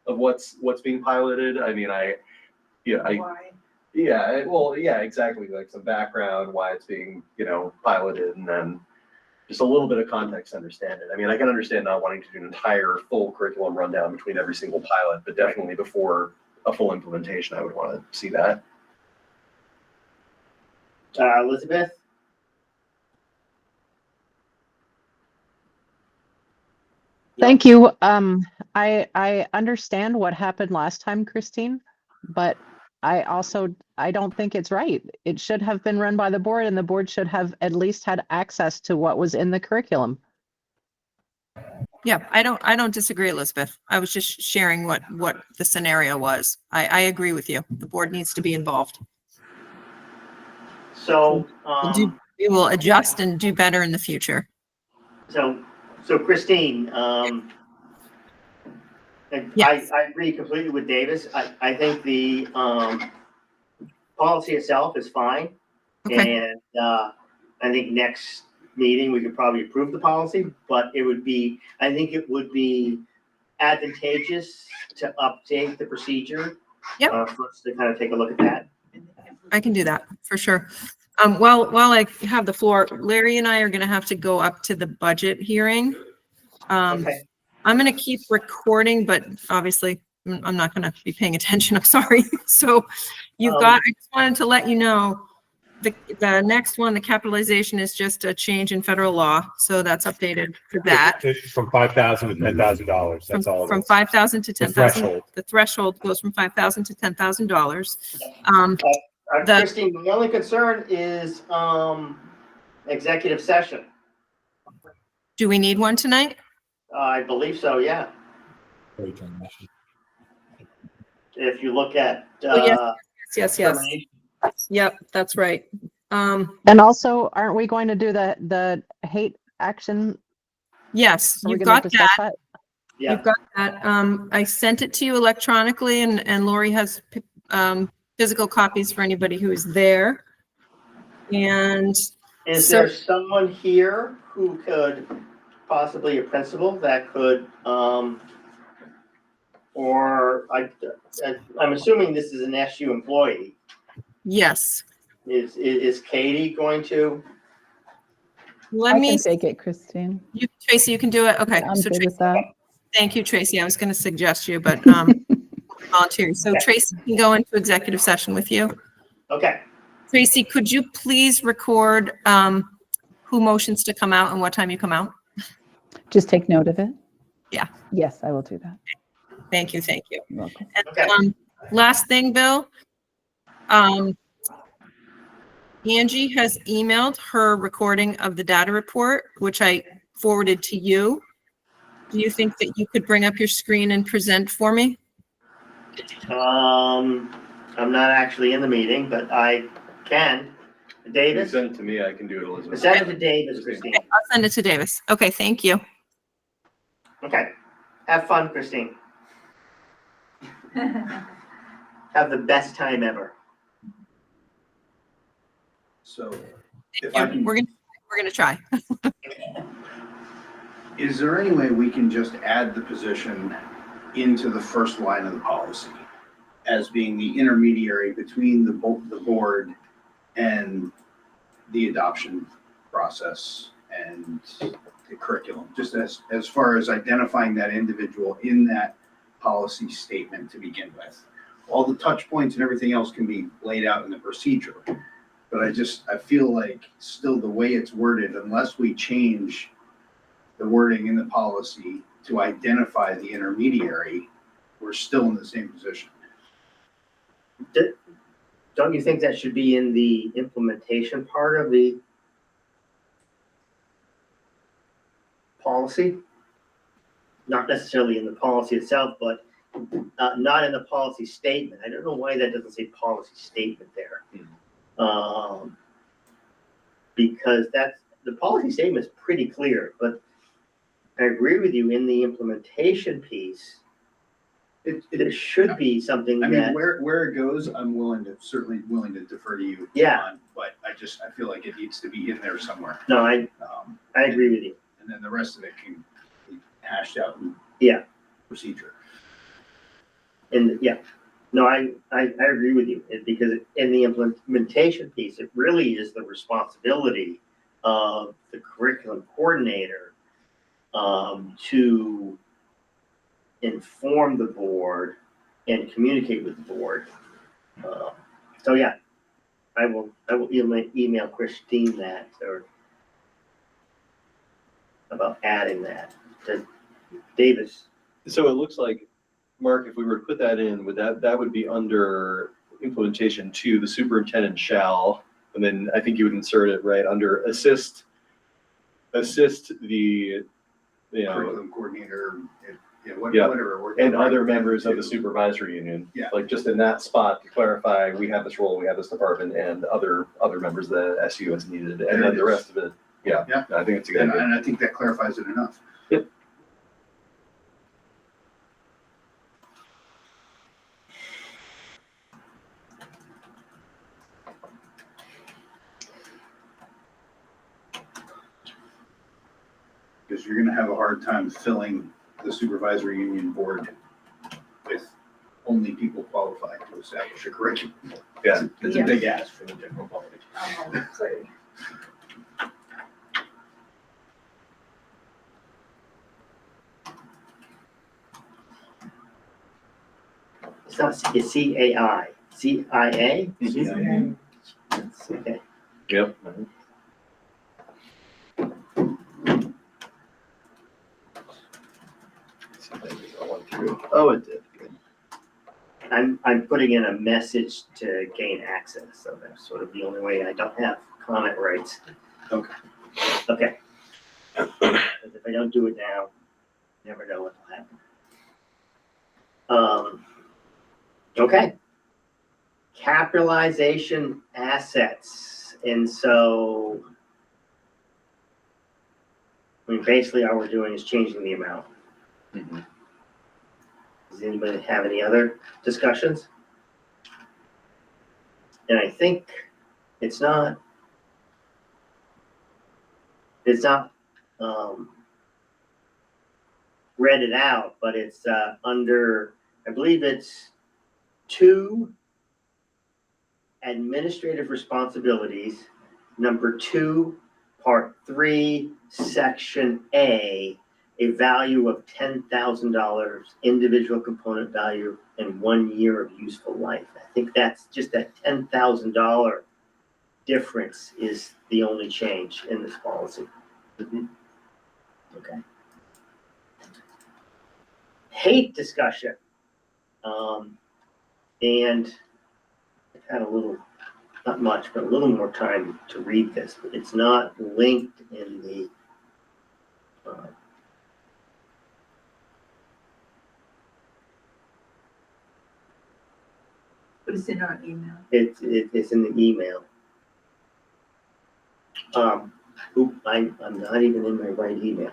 of what's being piloted. I mean, exactly, like some background, why it's being, piloted, and then just a little bit of context to understand it. I mean, I can understand not wanting to do an entire full curriculum rundown between every single pilot, but definitely before a full implementation, I would want to see that. Elizabeth? Thank you. I understand what happened last time, Christine, but I don't think it's right. It should have been run by the board, and the board should have at least had access to what was in the curriculum. Yeah, I don't disagree, Elizabeth. I was just sharing what the scenario was. I agree with you. The board needs to be involved. So, we will adjust and do better in the future. So Christine, Yes. I agree completely with Davis. I think the policy itself is fine. Okay. And I think next meeting, we could probably approve the policy, but I think it would be advantageous to update the procedure. Yep. For us to kind of take a look at that. I can do that for sure. While I have the floor, Larry and I are going to have to go up to the budget hearing. Okay. I'm going to keep recording, but obviously I'm not going to be paying attention. I'm sorry. So I just wanted to let you know the next one, the capitalization is just a change in federal law. So that's updated for that. From $5,000 to $10,000. That's all. From $5,000 to $10,000. The threshold goes from $5,000 to $10,000. Christine, the only concern is executive session. Do we need one tonight? I believe so, yeah. If you look at Yes. Yep, that's right. And also, aren't we going to do the hate action? Yes, Are we you've gonna got discuss that. Yeah. You've got that. I sent it to you electronically, and Lori has physical copies for anybody who is there. And is there someone here who could, possibly a principal, that could, or I'm assuming this is an SU employee. yes. Is Katie going to? Let me take it, Christine. Tracy, you can do it. Okay. I'm So good Tracy, with that. thank you, Tracy. I was going to suggest you, but volunteer. So Okay. Tracy can go into executive session with you. Okay. Tracy, could you please record who motions to come out and what time you come out? Just take note of it. Yeah. Yes, I will do that. Thank you. Thank you. You're welcome. And, Okay. last thing, Bill. Angie has emailed her recording of the data report, which I forwarded to you. Do you think that you could bring up your screen and present for me? I'm not actually in the meeting, but I can. If you Davis? send it to me, I can do it, Elizabeth. Send it to Davis, Christine. I'll send it to Davis. Okay, thank you. Okay. Have fun, Christine. Have the best time ever. So if I Yeah, can, we're gonna try. is there any way we can just add the position into the first line of the policy as being the intermediary between the board and the adoption process and the curriculum, just as far as identifying that individual in that policy statement to begin with. All the touch points and everything else can be laid out in the procedure. But I feel like still the way it's worded, unless we change the wording in the policy to identify the intermediary, we're still in the same position. Don't you think that should be in the implementation part of the policy? Not necessarily in the policy itself, but not in the policy statement. I don't know why that doesn't say policy statement there. Because the policy statement is pretty clear, but I agree with you in the implementation piece. There should be something I mean, that, where it goes, I'm certainly willing to defer to you. Yeah. on, but I feel like it needs to be in there somewhere. no, I agree with you. And then the rest of it can be hashed out in Yeah. procedure. And yeah, no, I agree with you because in the implementation piece, it really is the responsibility of the curriculum coordinator to inform the board and communicate with the board. So yeah, I will email Christine that or about adding that to Davis. So it looks like, Mark, if we were to put that in, that would be under implementation 2, the superintendent shall, and then I think you would insert it right under assist the, Curriculum coordinator, Yeah. whatever. and other members of the supervisory union. Yeah. Like just in that spot to clarify, we have this role, we have this department, and other members of the SU as needed, and then the rest of it. Yeah. Yeah. I think it's a good And, idea. and I think that clarifies it enough. Yep. Because you're gonna have a hard time filling the supervisory union board with only people qualified to establish a curriculum. Yeah. It's a big ask for the general public. It's not, it's CAI, CIA? Mhm. Okay. Yep. Oh, it did. Good. I'm putting in a message to gain access, so that's sort of the only way I don't have comment rights. Okay. Okay. Because if I don't do it now, never know what will happen. Okay. Capitalization assets, and so I mean, basically all we're doing is changing the amount. Mhm. Does anybody have any other discussions? And I think it's not read it out, but it's under, I believe it's 2 administrative responsibilities, number 2, part 3, section A, a value of $10,000, individual component value, and 1 year of useful life. I think that's just that $10,000 difference is the only change in this policy. Okay. Hate discussion. And I've had a little, not much, but a little more time to read this, but it's not linked in the But it's in our email. it's in the email. I'm not even in my right email.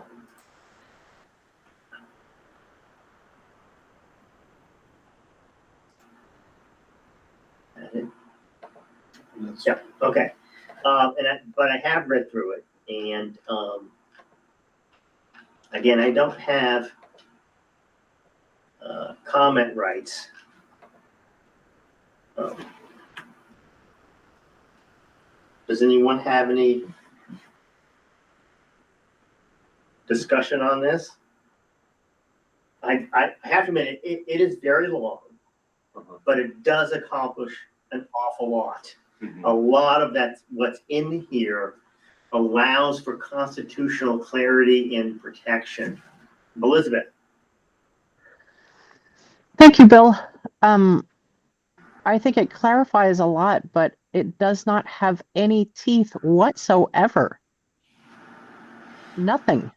Yeah, okay. But I have read through it, and again, I don't have comment rights. Does anyone have any discussion on this? I have to admit, it is very long, but it does accomplish an awful lot. A lot of that, what's in here, allows for constitutional clarity and protection. Elizabeth. Thank you, Bill. I think it clarifies a lot, but it does not have any teeth whatsoever. Nothing.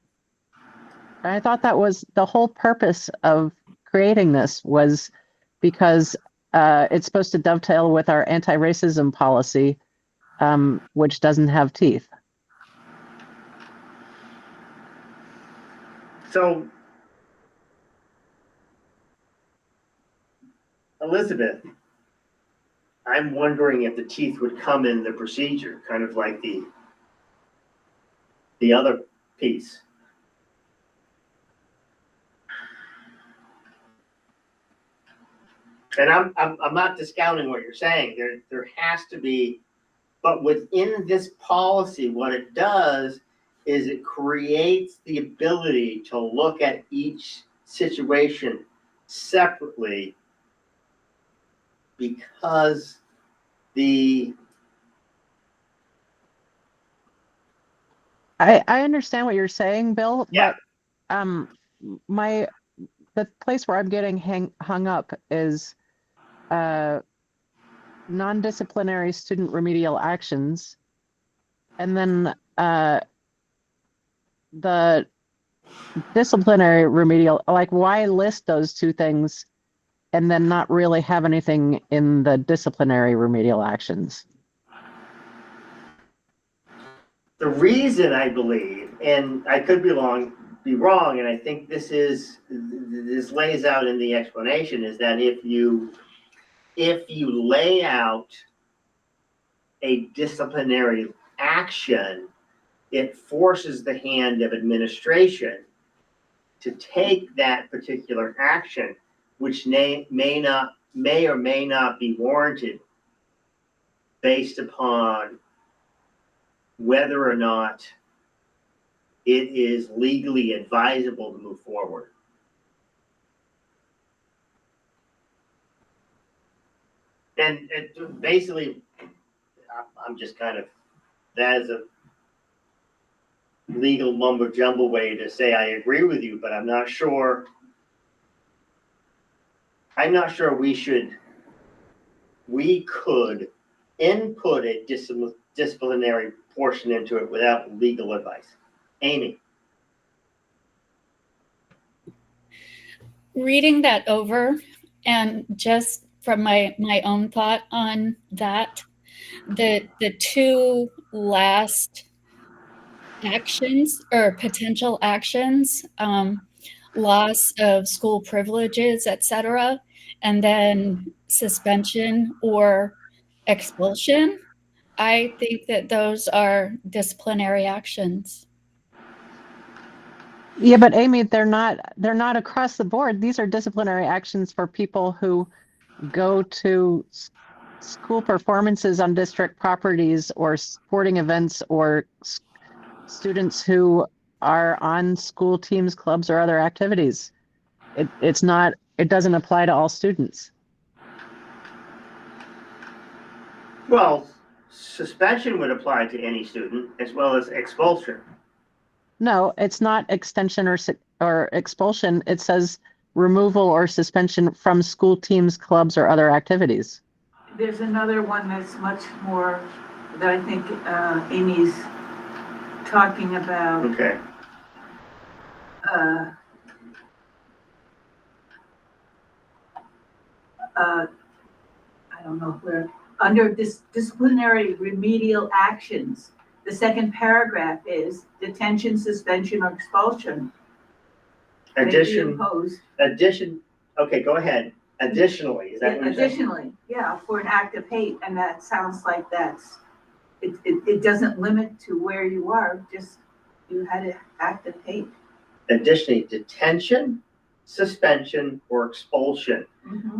And I thought that was the whole purpose of creating this, was because it's supposed to dovetail with our anti-racism policy, which doesn't have teeth. So, Elizabeth, I'm wondering if the teeth would come in the procedure, kind of like the other piece. And I'm not discounting what you're saying. There has to be, but within this policy, what it does is it creates the ability to look at each situation separately, because I understand what you're saying, Bill, yeah. but the place where I'm getting hung up is non-disciplinary student remedial actions, and then the disciplinary remedial, like, why list those two things and then not really have anything in the disciplinary remedial actions? The reason, I believe, and I could be wrong, and I think this lays out in the explanation, is that if you lay out a disciplinary action, it forces the hand of administration to take that particular action, which may or may not be warranted based upon whether or not it is legally advisable to move forward. And basically, I'm just kind of, that is a legal mumbo jumbo way to say I agree with you, but I'm not sure we could input a disciplinary portion into it without legal advice. Amy. Reading that over, and just from my own thought on that, the two last actions or potential actions, loss of school privileges, etc., and then suspension or expulsion, I think that those are disciplinary actions. Yeah, but Amy, they're not across the board. These are disciplinary actions for people who go to school performances on district properties or sporting events, or students who are on school teams, clubs, or other activities. It doesn't apply to all students. Well, suspension would apply to any student as well as expulsion. No, it's not extension or expulsion. It says removal or suspension from school teams, clubs, or other activities. There's another one that's much more, that I think Amy's talking about. Okay. I don't know where, under this disciplinary remedial actions, the second paragraph is detention, suspension, or expulsion. Addition, okay, go ahead. Additionally, is that what you're saying? Additionally, yeah, for an act of hate, and that sounds like that's it doesn't limit to where you are, just you had to act of hate. Additionally, detention, suspension, or expulsion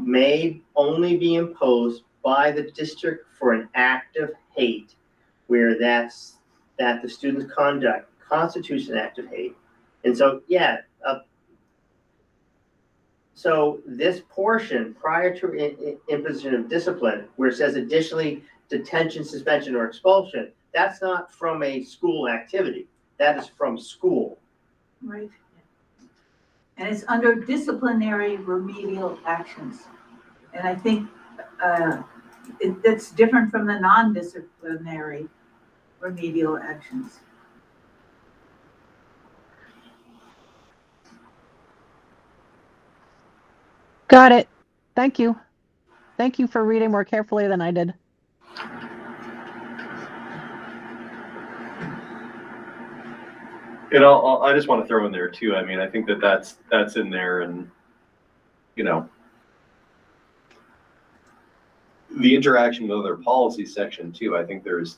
may only be imposed by the district for an act of hate where that the student's conduct constitutes an act of hate. And so, yeah, so this portion prior to imposition of discipline, where it says additionally detention, suspension, or expulsion, that's not from a school activity. That is from school. Right. And it's under disciplinary remedial actions. And I think that's different from the non-disciplinary remedial actions. Got it. Thank you. Thank you for reading more carefully than I did. You know, I just want to throw in there too. I mean, I think that that's in there, and you know, the interaction with other policy section too. I think there's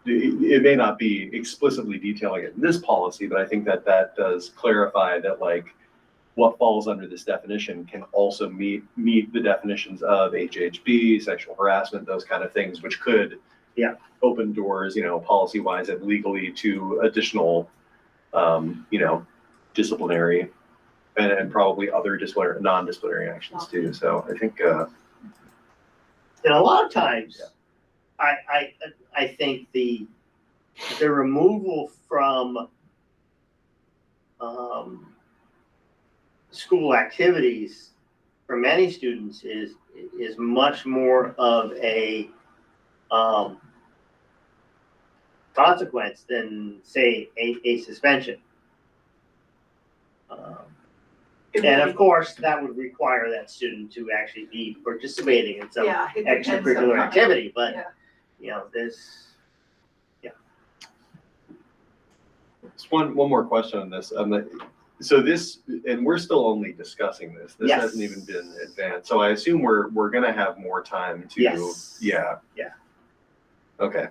it may not be explicitly detailing it in this policy, but I think that does clarify that like what falls under this definition can also meet the definitions of HHB, sexual harassment, those kind of things, which could open doors, you know, policy wise and legally to additional, you know, disciplinary and probably other disciplinary, non-disciplinary actions too. So I think, and a lot of times, I think the removal from school activities for many students is much more of a consequence than, say, a suspension. And of course, that would require that student to actually be participating in some extracurricular activity, but you know, there's just one more question on this. So this, and we're still only discussing this. This hasn't even been advanced. So I assume we're gonna have more time to. Yeah. Okay.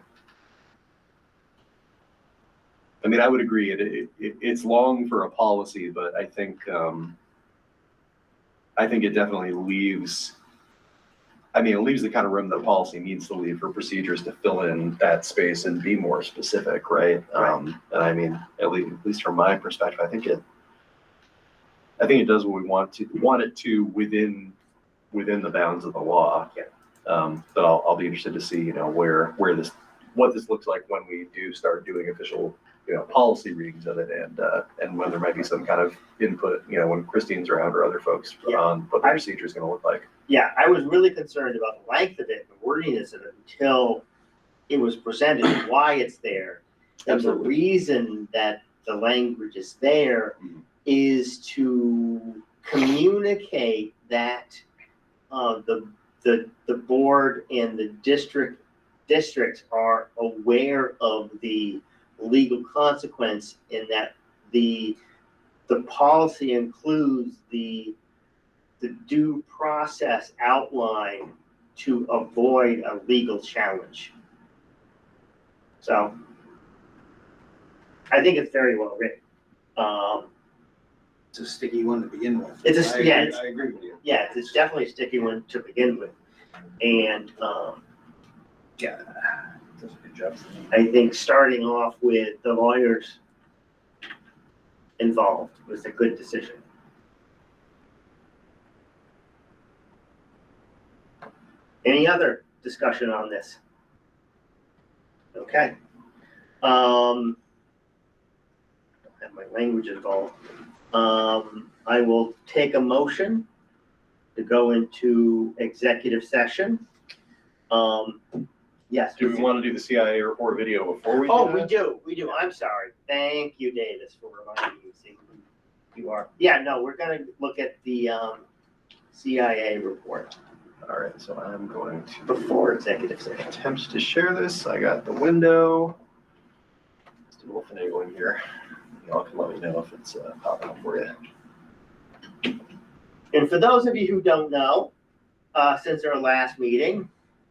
I mean, I would agree. It's long for a policy, but I think it definitely leaves. I mean, it leaves the kind of room that policy needs to leave for procedures to fill in that space and be more specific, right? And I mean, at least from my perspective, I think it does what we want it to within the bounds of the law. But I'll be interested to see, you know, what this looks like when we do start doing official, you know, policy readings of it, and when there might be some kind of input, you know, when Christine's around or other folks on what the procedure is going to look like. Yeah, I was really concerned about the length of it, the wordiness of it, until it was presented, why it's there. And the reason that the language is there is to communicate that the board and the districts are aware of the legal consequence, in that the policy includes the due process outline to avoid a legal challenge. So I think it's very well written. It's a sticky one to begin with. I agree with you. Yeah, it's definitely a sticky one to begin with. And does a good job. I think starting off with the lawyers involved was a good decision. Any other discussion on this? Okay. I have my language involved. I will take a motion to go into executive session. Yes. Do we want to do the CIA report video before we do that? We do. I'm sorry. Thank you, Davis, for reminding me. See who you are. Yeah, no, we're gonna look at the CIA report. All right, so I'm going to before executive session. Attempt to share this. I got the window. Let's do a little finagling here. Y'all can let me know if it's popping up for you. And for those of you who don't know, since our last meeting,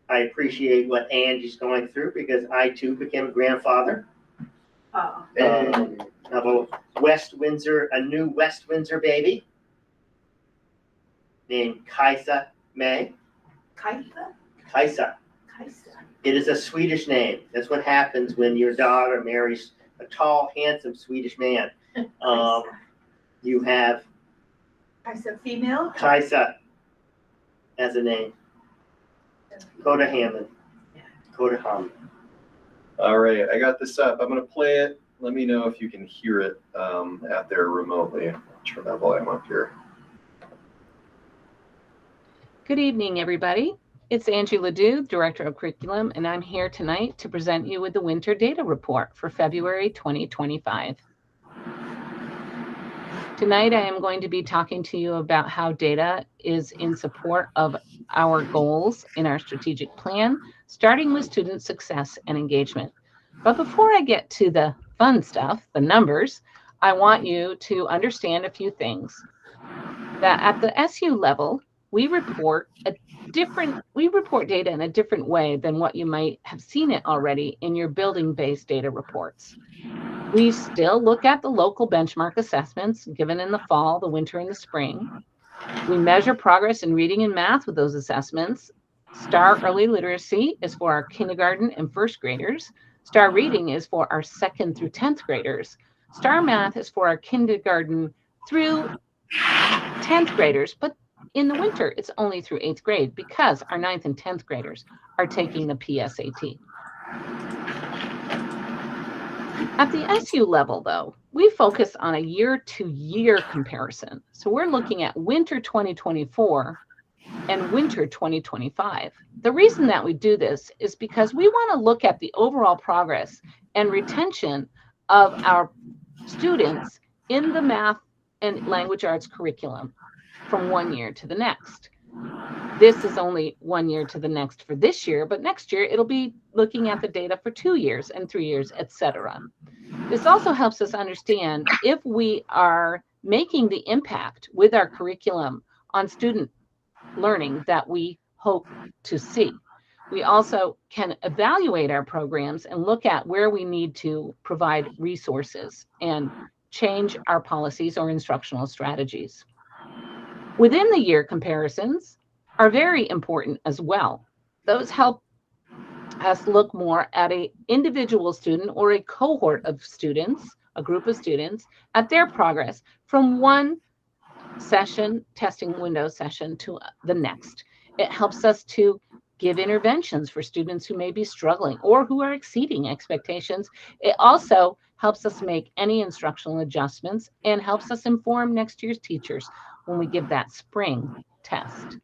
I appreciate what Angie's going through because I too became a grandfather. Oh, Of a new West Windsor baby named Kaisa May. Kaisa? Kaisa. Kaisa. It is a Swedish name. That's what happens when your daughter marries a tall, handsome Swedish man. You have Kaisa female? Kaisa as a name. Go to Hammond. Go to Hammond. All right, I got this up. I'm gonna play it. Let me know if you can hear it out there remotely. I'll turn that volume up here. Good evening, everybody. It's Angie Ledoux, Director of Curriculum, and I'm here tonight to present you with the Winter Data Report for February 2025. Tonight, I am going to be talking to you about how data is in support of our goals in our strategic plan, starting with student success and engagement. But before I get to the fun stuff, the numbers, I want you to understand a few things. That at the SU level, we report data in a different way than what you might have seen it already in your building-based data reports. We still look at the local benchmark assessments given in the fall, the winter, and the spring. We measure progress in reading and math with those assessments. STAR Early Literacy is for our kindergarten and first graders. STAR Reading is for our 2nd through 10th graders. STAR Math is for our kindergarten through 10th graders, but in the winter, it's only through 8th grade because our 9th and 10th graders are taking the PSAT. At the SU level, though, we focus on a year-to-year comparison. So we're looking at winter 2024 and winter 2025. The reason that we do this is because we want to look at the overall progress and retention of our students in the math and language arts curriculum from one year to the next. This is only 1 year to the next for this year, but next year it'll be looking at the data for 2 years and 3 years, etc. This also helps us understand if we are making the impact with our curriculum on student learning that we hope to see. We also can evaluate our programs and look at where we need to provide resources and change our policies or instructional strategies. Within the year comparisons are very important as well. Those help us look more at an individual student or a cohort of students, a group of students, at their progress from one session, testing window session, to the next. It helps us to give interventions for students who may be struggling or who are exceeding expectations. It also helps us make any instructional adjustments and helps us inform next year's teachers when we give that spring test.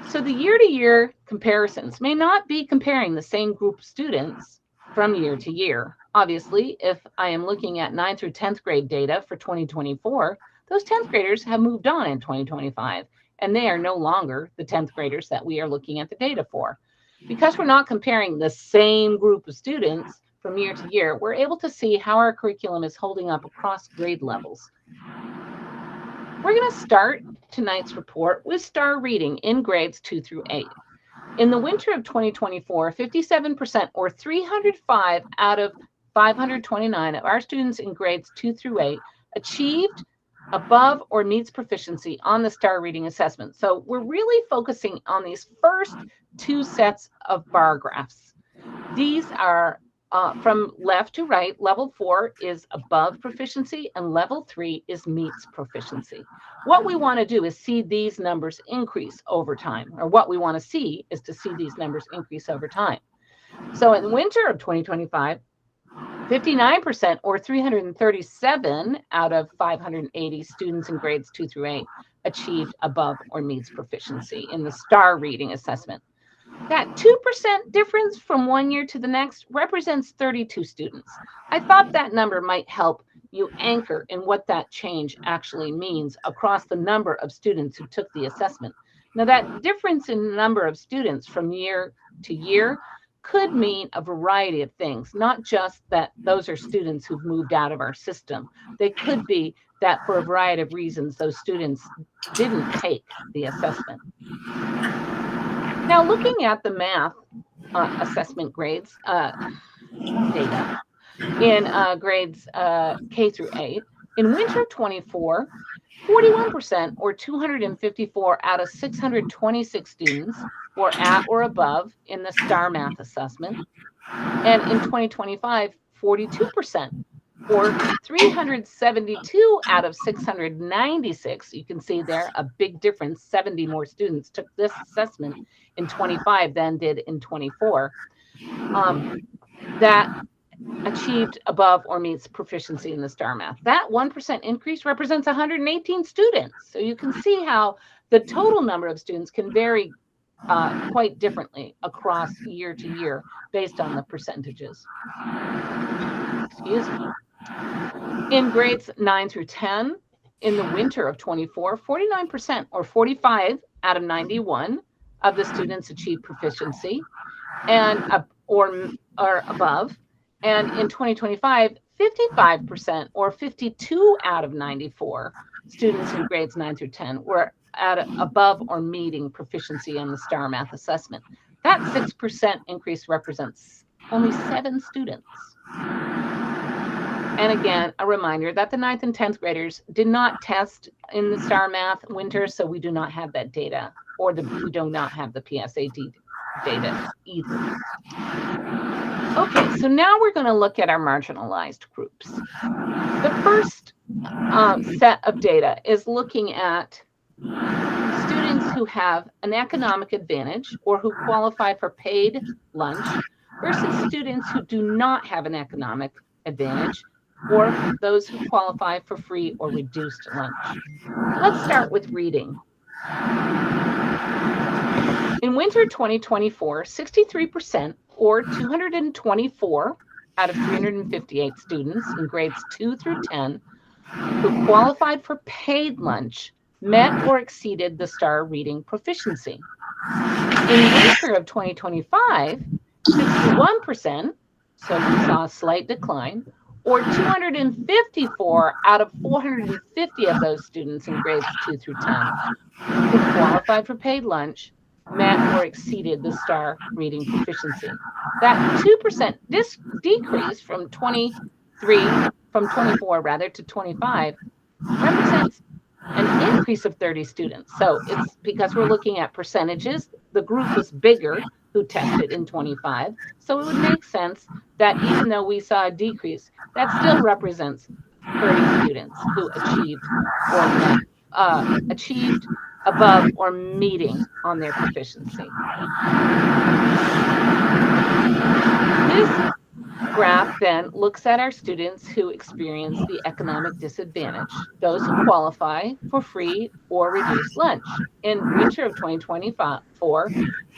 So the year-to-year comparisons may not be comparing the same group of students from year to year. Obviously, if I am looking at 9th through 10th grade data for 2024, those 10th graders have moved on in 2025, and they are no longer the 10th graders that we are looking at the data for. Because we're not comparing the same group of students from year to year, we're able to see how our curriculum is holding up across grade levels. We're going to start tonight's report with STAR Reading in grades 2 through 8. In the winter of 2024, 57% or 305 out of 529 of our students in grades 2 through 8 achieved above or meets proficiency on the STAR Reading assessment. So we're really focusing on these first 2 sets of bar graphs. These are from left to right. Level 4 is above proficiency and level 3 is meets proficiency. What we want to do is see these numbers increase over time, or what we want to see is to see these numbers increase over time. So in the winter of 2025, 59% or 337 out of 580 students in grades 2 through 8 achieved above or meets proficiency in the STAR Reading assessment. That 2% difference from one year to the next represents 32 students. I thought that number might help you anchor in what that change actually means across the number of students who took the assessment. Now, that difference in the number of students from year to year could mean a variety of things, not just that those are students who've moved out of our system. They could be that for a variety of reasons, those students didn't take the assessment. Now, looking at the math assessment grades data in grades K through 8, in winter 24, 41% or 254 out of 626 students were at or above in the STAR math assessment. And in 2025, 42% or 372 out of 696. You can see there a big difference. 70 more students took this assessment in 25 than did in 24. That achieved above or meets proficiency in the STAR math. That 1% increase represents 118 students. So you can see how the total number of students can vary quite differently across year to year based on the percentages. Excuse me. In grades 9 through 10, in the winter of 24, 49% or 45 out of 91 of the students achieved proficiency and or above. And in 2025, 55% or 52 out of 94 students in grades 9 through 10 were at above or meeting proficiency in the STAR math assessment. That 6% increase represents only 7 students. And again, a reminder that the 9th and 10th graders did not test in the STAR math winter, so we do not have that data, or we do not have the PSAT data either. Okay, so now we're going to look at our marginalized groups. The first set of data is looking at students who have an economic advantage or who qualify for paid lunch versus students who do not have an economic advantage or those who qualify for free or reduced lunch. Let's start with reading. In winter 2024, 63% or 224 out of 358 students in grades 2 through 10 who qualified for paid lunch met or exceeded the STAR reading proficiency. In winter of 2025, 61%, so we saw a slight decline, or 254 out of 450 of those students in grades 2 through 10 who qualified for paid lunch met or exceeded the STAR reading proficiency. That 2% decrease from 24 rather to 25 represents an increase of 30 students. So it's because we're looking at percentages. The group was bigger who tested in 25. So it would make sense that even though we saw a decrease, that still represents 30 students who achieved above or meeting on their proficiency. This graph then looks at our students who experience the economic disadvantage, those who qualify for free or reduced lunch. In winter of 2024,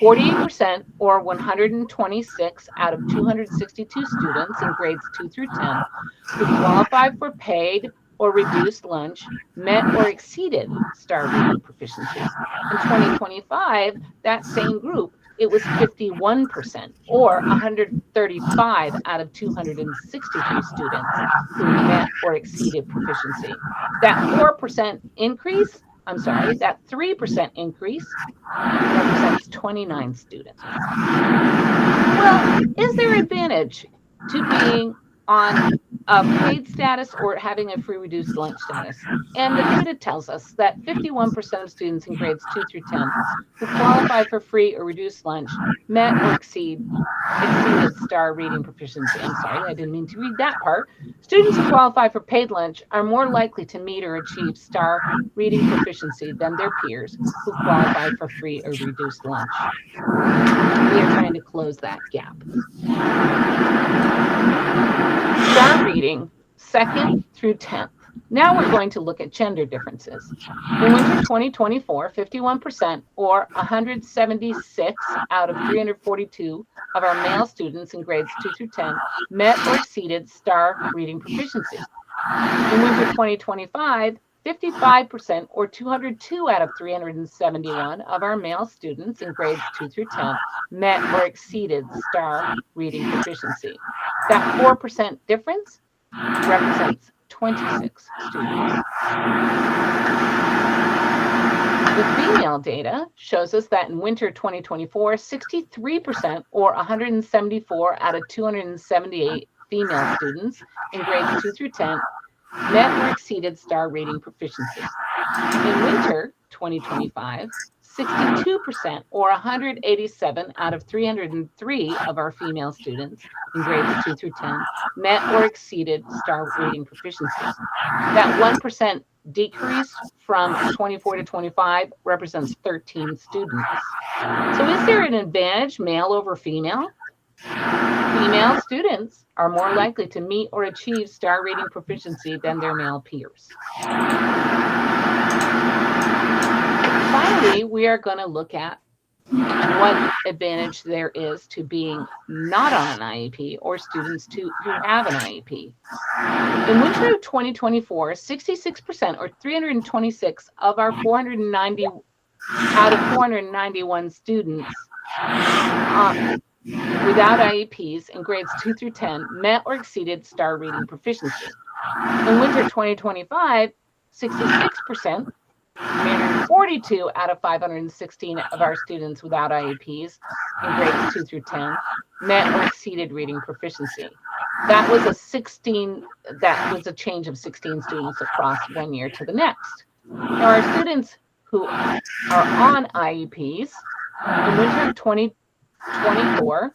48% or 126 out of 262 students in grades 2 through 10 who qualify for paid or reduced lunch met or exceeded STAR reading proficiency. In 2025, that same group, it was 51% or 135 out of 263 students who met or exceeded proficiency. That 3% increase represents 29 students. Well, is there advantage to being on a paid status or having a free reduced lunch status? And the data tells us that 51% of students in grades 2 through 10 who qualify for free or reduced lunch met or exceeded STAR reading proficiency. I'm sorry, I didn't mean to read that part. Students who qualify for paid lunch are more likely to meet or achieve STAR reading proficiency than their peers who qualify for free or reduced lunch. We are trying to close that gap. STAR reading, 2nd through 10th. Now we're going to look at gender differences. In winter 2024, 51% or 176 out of 342 of our male students in grades 2 through 10 met or exceeded STAR reading proficiency. In winter 2025, 55% or 202 out of 371 of our male students in grades 2 through 10 met or exceeded STAR reading proficiency. That 4% difference represents 26 students. The female data shows us that in winter 2024, 63% or 174 out of 278 female students in grades 2 through 10 met or exceeded star rating proficiency. In winter 2025, 62% or 187 out of 303 of our female students in grades 2 through 10 met or exceeded star rating proficiency. That 1% decrease from 24 to 25 represents 13 students. So is there an advantage, male over female? Female students are more likely to meet or achieve star rating proficiency than their male peers. Finally, we are going to look at what advantage there is to being not on an IEP or students who have an IEP. In winter of 2024, 66% or 326 of our 490 out of 491 students without IEPs in grades 2 through 10 met or exceeded star rating proficiency. In winter 2025, 66%, 342 out of 516 of our students without IEPs in grades 2 through 10 met or exceeded reading proficiency. That was a change of 16 students across 1 year to the next. Now, our students who are on IEPs in winter of 2024,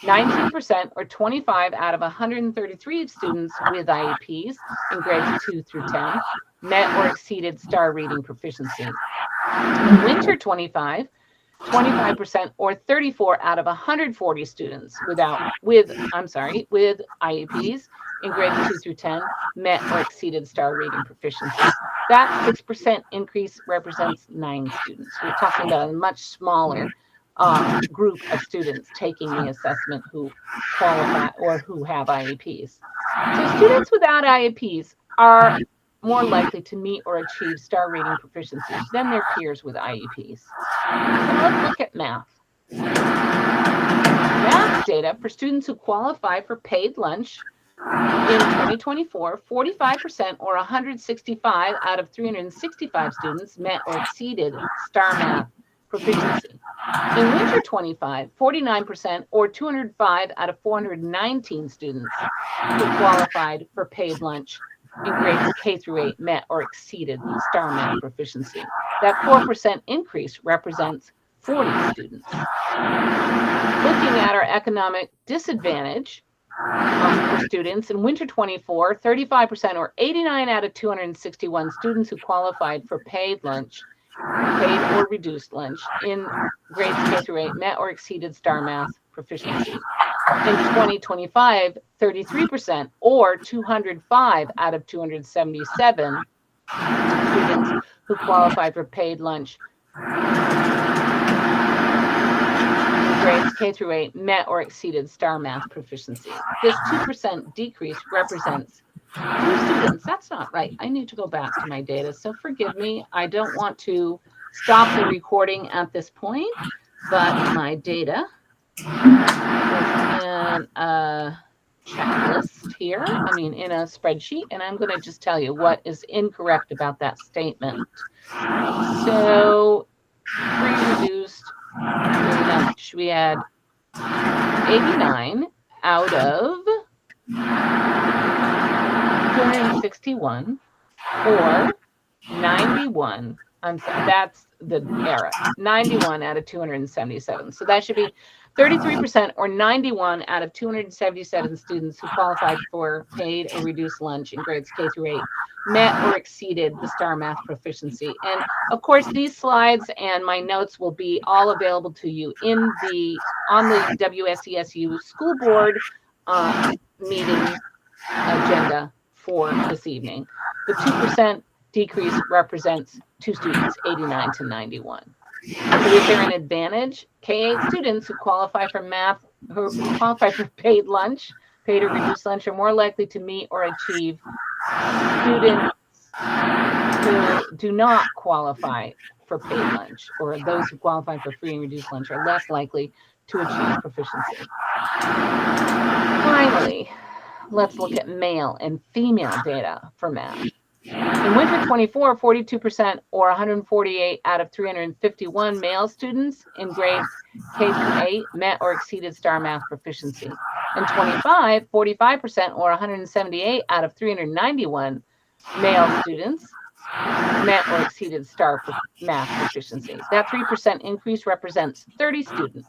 19% or 25 out of 133 students with IEPs in grades 2 through 10 met or exceeded star reading proficiency. In winter 25, 25% or 34 out of 140 students with IEPs in grades 2 through 10 met or exceeded star reading proficiency. That 6% increase represents 9 students. We're talking about a much smaller group of students taking the assessment who qualify or who have IEPs. So students without IEPs are more likely to meet or achieve star rating proficiency than their peers with IEPs. So let's look at math. Math data for students who qualify for paid lunch in 2024, 45% or 165 out of 365 students met or exceeded star math proficiency. In winter 25, 49% or 205 out of 419 students who qualified for paid lunch in grades K through 8 met or exceeded star math proficiency. That 4% increase represents 40 students. Looking at our economic disadvantage for students in winter 24, 35% or 89 out of 261 students who qualified for paid lunch, paid or reduced lunch in grades K through 8 met or exceeded star math proficiency. In 2025, 33% or 205 out of 277 students who qualified for paid lunch grades K through 8 met or exceeded star math proficiency. This 2% decrease represents 2 students. That's not right. I need to go back to my data. So forgive me. I don't want to stop the recording at this point, but my data is in a checklist here. In a spreadsheet, and I'm going to just tell you what is incorrect about that statement. So pre-reduced lunch, we had 89 out of 261 or 91. I'm sorry, that's the error. 91 out of 277. So that should be 33% or 91 out of 277 students who qualified for paid or reduced lunch in grades K through 8 met or exceeded the star math proficiency. And of course, these slides and my notes will be all available to you on the WSESU school board meeting agenda for this evening. The 2% decrease represents 2 students, 89 to 91. So is there an advantage? K-8 students who qualify for paid lunch, paid or reduced lunch, are more likely to meet or achieve. Students who do not qualify for paid lunch, or those who qualify for free and reduced lunch, are less likely to achieve proficiency. Finally, let's look at male and female data for math. In winter 24, 42% or 148 out of 351 male students in grades K through 8 met or exceeded STAR math proficiency. In 25, 45% or 178 out of 391 male students met or exceeded STAR math proficiency. That 3% increase represents 30 students.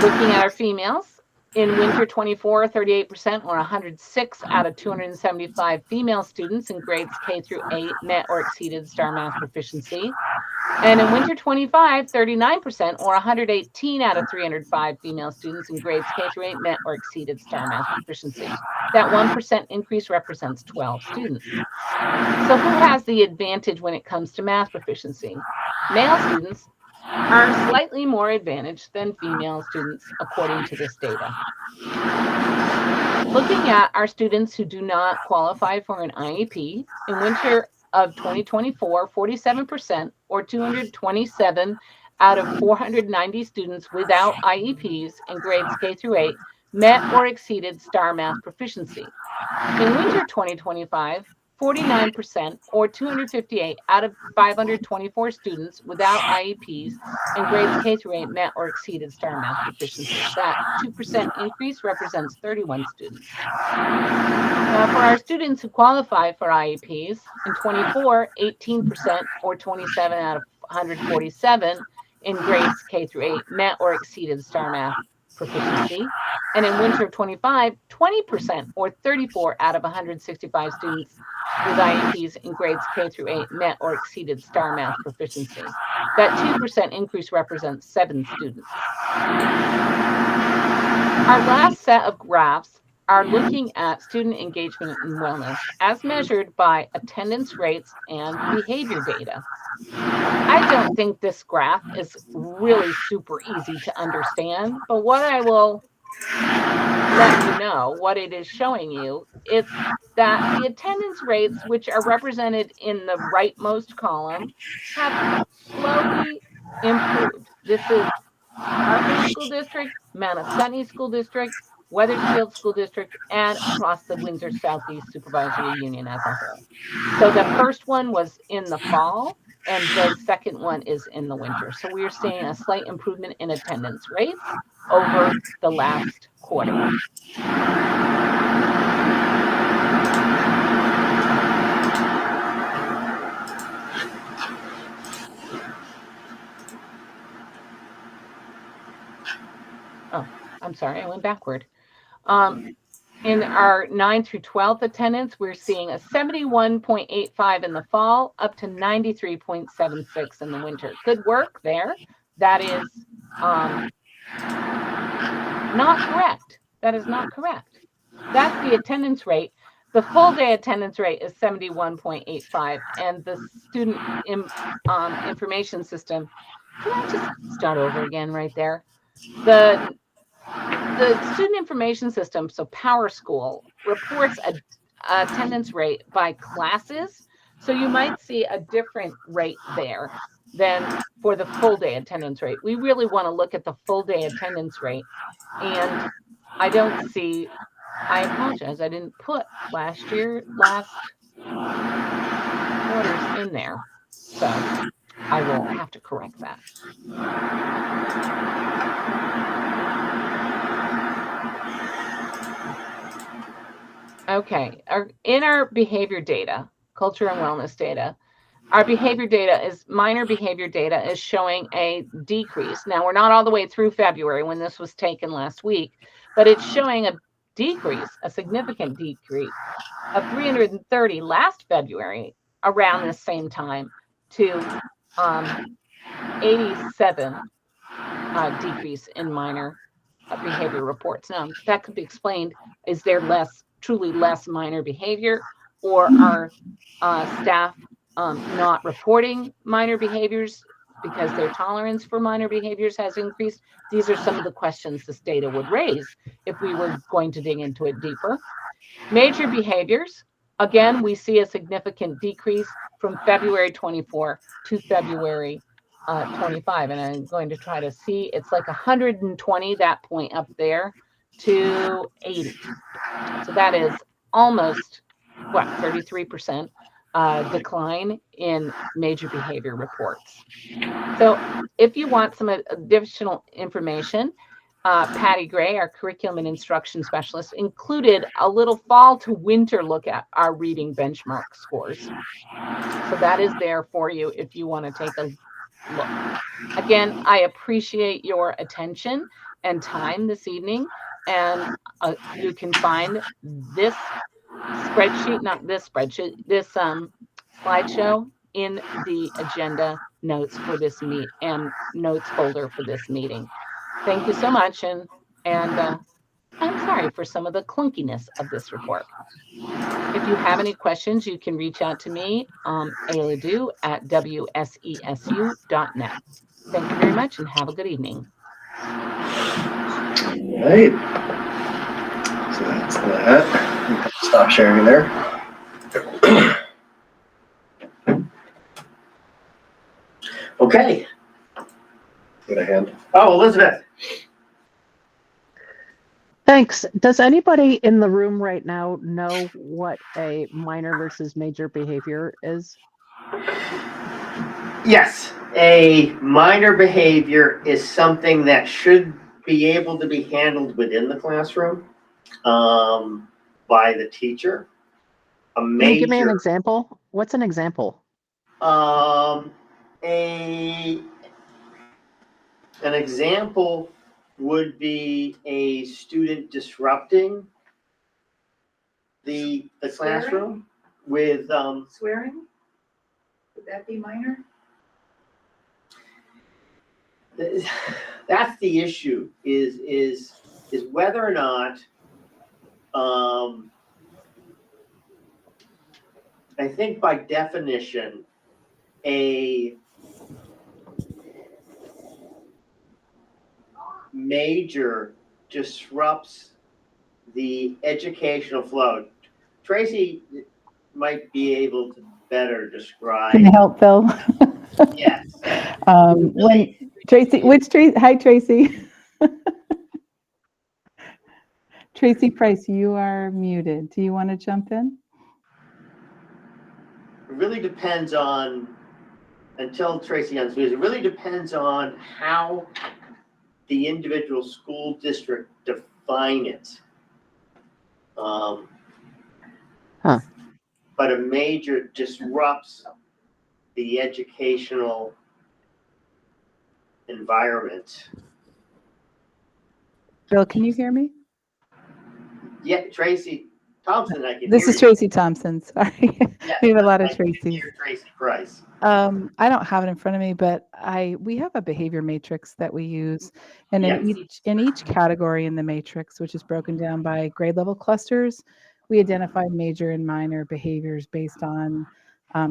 Looking at our females, in winter 24, 38% or 106 out of 275 female students in grades K through 8 met or exceeded STAR math proficiency. And in winter 25, 39% or 118 out of 305 female students in grades K through 8 met or exceeded STAR math proficiency. That 1% increase represents 12 students. So who has the advantage when it comes to math proficiency? Male students are slightly more advantaged than female students, according to this data. Looking at our students who do not qualify for an IEP, in winter of 2024, 47% or 227 out of 490 students without IEPs in grades K through 8 met or exceeded STAR math proficiency. In winter 2025, 49% or 258 out of 524 students without IEPs in grades K through 8 met or exceeded STAR math proficiency. That 2% increase represents 31 students. Now, for our students who qualify for IEPs, in 24, 18% or 27 out of 147 in grades K through 8 met or exceeded STAR math proficiency. And in winter of 25, 20% or 34 out of 165 students with IEPs in grades K through 8 met or exceeded STAR math proficiency. That 2% increase represents 7 students. Our last set of graphs are looking at student engagement and wellness as measured by attendance rates and behavior data. I don't think this graph is really super easy to understand, but what I will let you know, what it is showing you, it's that the attendance rates, which are represented in the rightmost column, have slowly improved. This is Heartland School District, Manistee School District, Weathersfield School District, and across the Windsor Southeast Supervisory Union as a whole. So the first one was in the fall, and the second one is in the winter. So we're seeing a slight improvement in attendance rates over the last quarter. Oh, I'm sorry, I went backward. In our 9 through 12th attendance, we're seeing a 71.85 in the fall, up to 93.76 in the winter. Good work there. That is not correct. That is not correct. That's the attendance rate. The full day attendance rate is 71.85, and the student information system. Can I just start over again right there? The student information system, so Power School, reports a attendance rate by classes. So you might see a different rate there than for the full day attendance rate. We really want to look at the full day attendance rate. And I don't see, I apologize, I didn't put last quarters in there. So I will have to correct that. Okay, in our behavior data, culture and wellness data, our behavior data is, minor behavior data is showing a decrease. Now, we're not all the way through February when this was taken last week, but it's showing a decrease, a significant decrease of 330 last February around this same time to 87 decrease in minor behavior reports. Now, that could be explained. Is there truly less minor behavior, or are staff not reporting minor behaviors because their tolerance for minor behaviors has increased? These are some of the questions this data would raise if we were going to dig into it deeper. Major behaviors, again, we see a significant decrease from February 24 to February 25, and I'm going to try to see, it's like 120, that point up there, to 80. So that is almost 33% decline in major behavior reports. So if you want some additional information, Patty Gray, our curriculum and instruction specialist, included a little fall to winter look at our reading benchmark scores. So that is there for you if you want to take a look. Again, I appreciate your attention and time this evening. And you can find this spreadsheet, not this spreadsheet, this slideshow in the agenda notes for this meet and notes folder for this meeting. Thank you so much. And I'm sorry for some of the clunkiness of this report. If you have any questions, you can reach out to me, Ailadu at WSESU.net. Thank you very much and have a good evening. All right. So that's that. Stop sharing there. Okay. Get a hand. Oh, Elizabeth. Thanks. Does anybody in the room right now know what a minor versus major behavior is? Yes, a minor behavior is something that should be able to be handled within the classroom by the teacher. Can you give me an example? What's an example? An example would be a student disrupting the classroom with Swearing? Would that be minor? That's the issue is whether or not I think by definition a major disrupts the educational flow. Tracy might be able to better describe. Can I help, Phil? Yes. When Tracy, hi Tracy. Tracy Price, you are muted. Do you want to jump in? It really depends on, until Tracy unsmooths, it really depends on how the individual school district define it. But a major disrupts the educational environment. Phil, can you hear me? Yeah, Tracy Thompson, I can This hear is you. Tracy Thompson, sorry. Yes, We have a lot of I can Tracys. hear Tracy Price. I don't have it in front of me, but we have a behavior matrix that we use, and Yes. in each category in the matrix, which is broken down by grade level clusters, we identify major and minor behaviors based on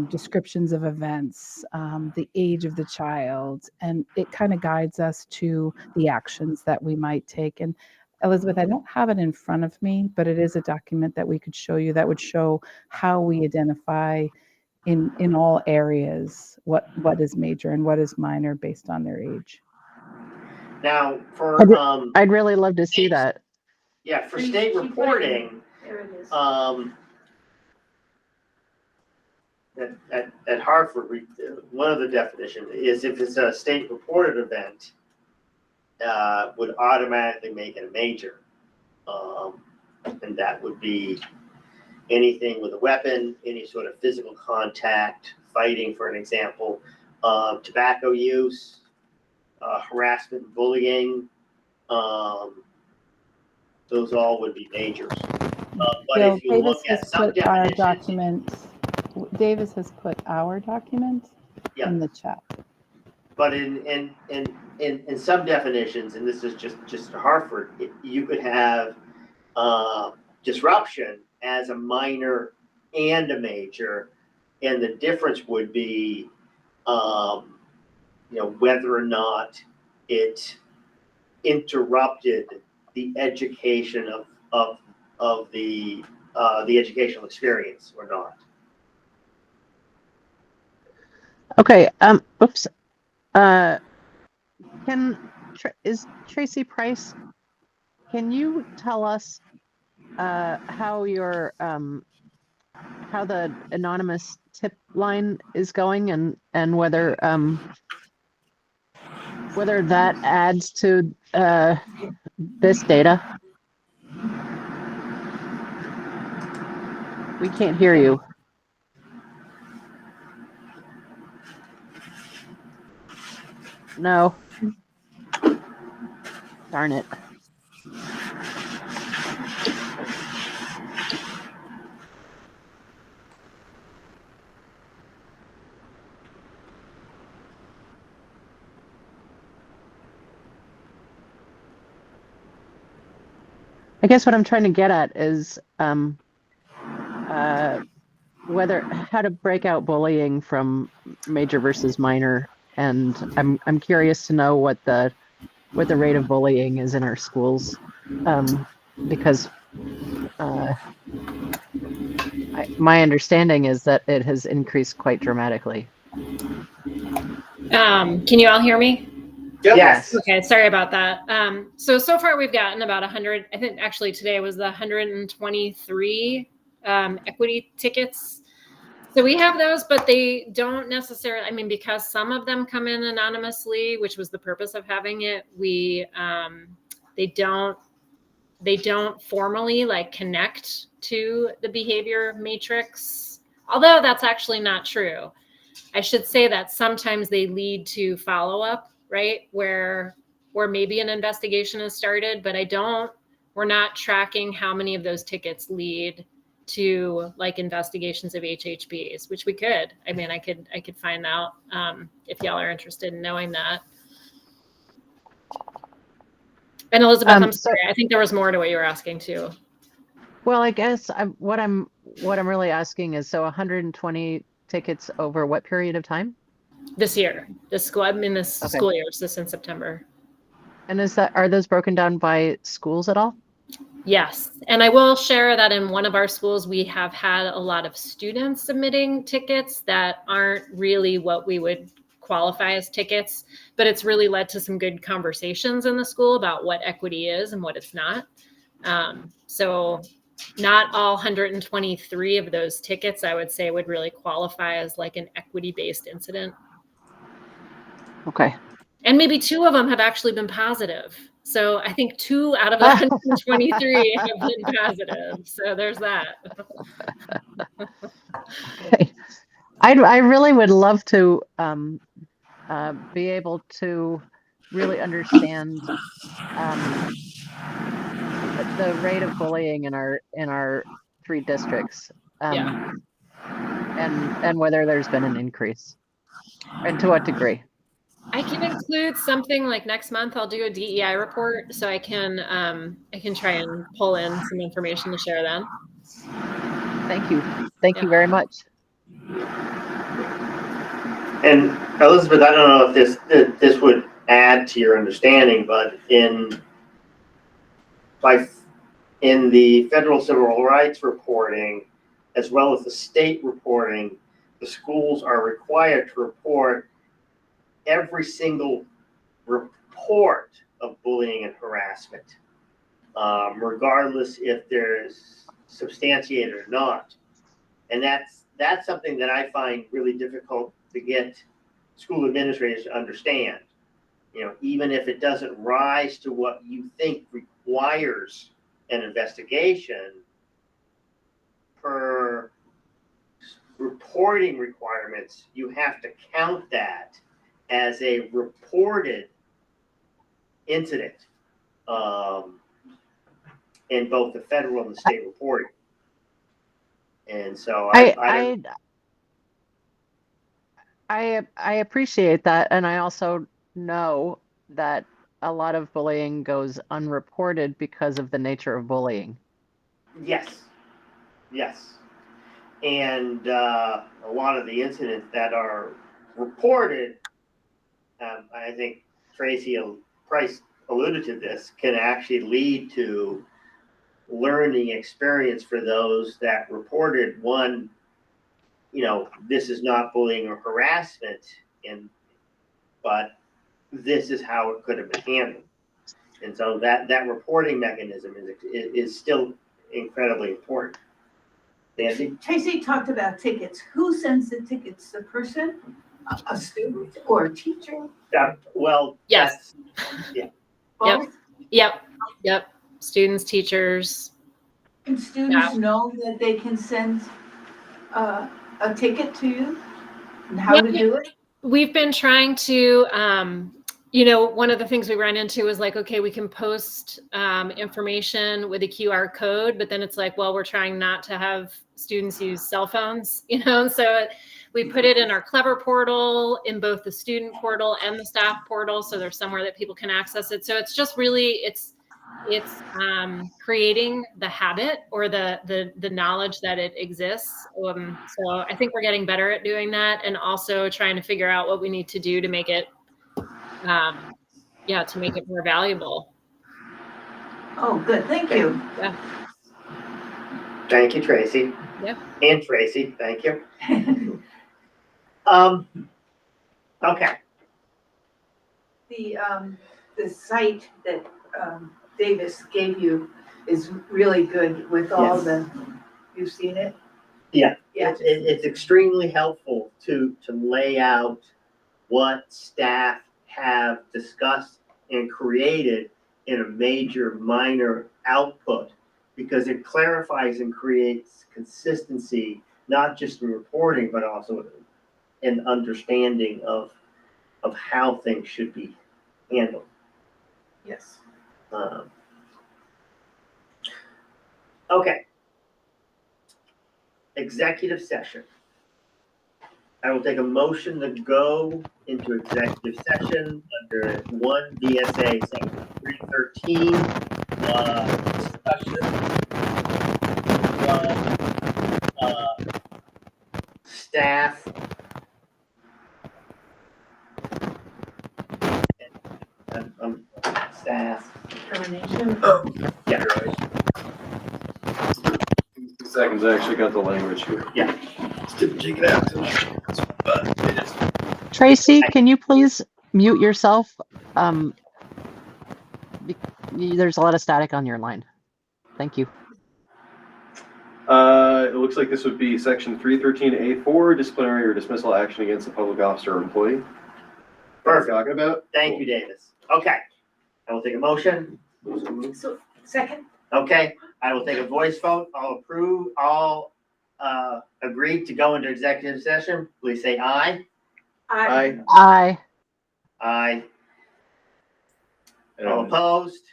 descriptions of events, the age of the child, and it kind of guides us to the actions that we might take. And Elizabeth, I don't have it in front of me, but it is a document that we could show you that would show how we identify in all areas what is major and what is minor based on their age. Now, for I'd really love to see that. yeah, for state reporting, There it is. At Hartford, one of the definitions is if it's a state reported event, would automatically make it a major. And that would be anything with a weapon, any sort of physical contact, fighting, for an example, tobacco use, harassment, bullying, those all would be majors. But Bill, if you Davis look has at some put our definitions, document. Davis has put our document in the chat. but in some definitions, and this is just Hartford, you could have disruption as a minor and a major, and the difference would be, whether or not it interrupted the education of the educational experience or not. Okay. Oops. Is Tracy Price? Can you tell us how your how the anonymous tip line is going and whether whether that adds to this data. We can't hear you. No. Darn it. I guess what I'm trying to get at is whether how to break out bullying from major versus minor, and I'm curious to know what the rate of bullying is in our schools, because my understanding is that it has increased quite dramatically. Can you all hear me? Yes. Okay, sorry about that. So far we've gotten about 100, I think actually today was the 123 equity tickets. So we have those, but they don't necessarily, I mean, because some of them come in anonymously, which was the purpose of having it, they don't formally like connect to the behavior matrix, although that's actually not true. I should say that sometimes they lead to follow-up, right? Where maybe an investigation has started, but we're not tracking how many of those tickets lead to like investigations of HHBs, which we could. I mean, I could find out if y'all are interested in knowing that. And Elizabeth, I'm sorry, I think there was more to what you were asking too. Well, I guess what I'm really asking is, so 120 tickets over what period of time? This year, this school, I mean, this Okay. school year, it's this in September. And are those broken down by schools at all? Yes. And I will share that in one of our schools, we have had a lot of students submitting tickets that aren't really what we would qualify as tickets, but it's really led to some good conversations in the school about what equity is and what it's not. So not all 123 of those tickets, I would say, would really qualify as like an equity-based incident. Okay. And maybe 2 of them have actually been positive. So I think 2 out of the 123 have been positive. So there's that. Okay. I really would love to be able to really understand the rate of bullying in our 3 districts, Yeah. and whether there's been an increase, and to what degree. I can include something like next month. I'll do a DEI report, so I can try and pull in some information to share then. Thank you. Thank you very much. And Elizabeth, I don't know if this would add to your understanding, but in the federal civil rights reporting, as well as the state reporting, the schools are required to report every single report of bullying and harassment, regardless if there's substantiated or not. And that's something that I find really difficult to get school administrators to understand. You know, even if it doesn't rise to what you think requires an investigation, per reporting requirements, you have to count that as a reported incident in both the federal and the state reporting. And so I appreciate that, and I also know that a lot of bullying goes unreported because of the nature of bullying. Yes. And a lot of the incidents that are reported, I think Tracy Price alluded to this, can actually lead to learning experience for those that reported. One, you know, this is not bullying or harassment, but this is how it could have been handled. And so that reporting mechanism is still incredibly important. Nancy? Tracy talked about tickets. Who sends the tickets? The person, a student or a teacher? Well, Yes. Both? Yep. Students, teachers. Can students know that they can send a ticket to you and how to do it? We've been trying to, one of the things we ran into was like, okay, we can post information with a QR code, but then it's like, well, we're trying not to have students use cell phones, so we put it in our Clever portal, in both the student portal and the staff portal. So there's somewhere that people can access it. So it's just really, it's creating the habit or the knowledge that it exists. So I think we're getting better at doing that, and also trying to figure out what we need to do to make it, to make it more valuable. Oh, good. Thank you. Yeah. Thank you, Tracy. Yep. And Tracy, thank you. Okay. The site that Davis gave you is really good with all Yes. You've seen it? Yeah, Yeah. it's extremely helpful to lay out what staff have discussed and created in a major minor output, because it clarifies and creates consistency, not just in reporting, but also an understanding of how things should be handled. Yes. Okay. Executive session. I will take a motion to go into executive session under 1 VSA section 313, discussion from staff staff. Termination. Oh, yeah. Seconds, I actually got the language here. Yeah. Didn't take it out tonight, but it is. Tracy, can you please mute yourself? There's a lot of static on your line. Thank you. It looks like this would be section 313A4, disciplinary or dismissal action against a public officer or employee. Perfect. Talking about? Thank you, Davis. Okay. I will take a motion. So, second? Okay, I will take a voice vote. All approve, all agree to go into executive session. Please say aye. Aye. Aye. Aye. All opposed?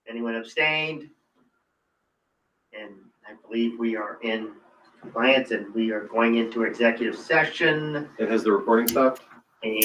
Anyone abstained? And I believe we are in compliance and we are going into executive session. And has the recording stopped?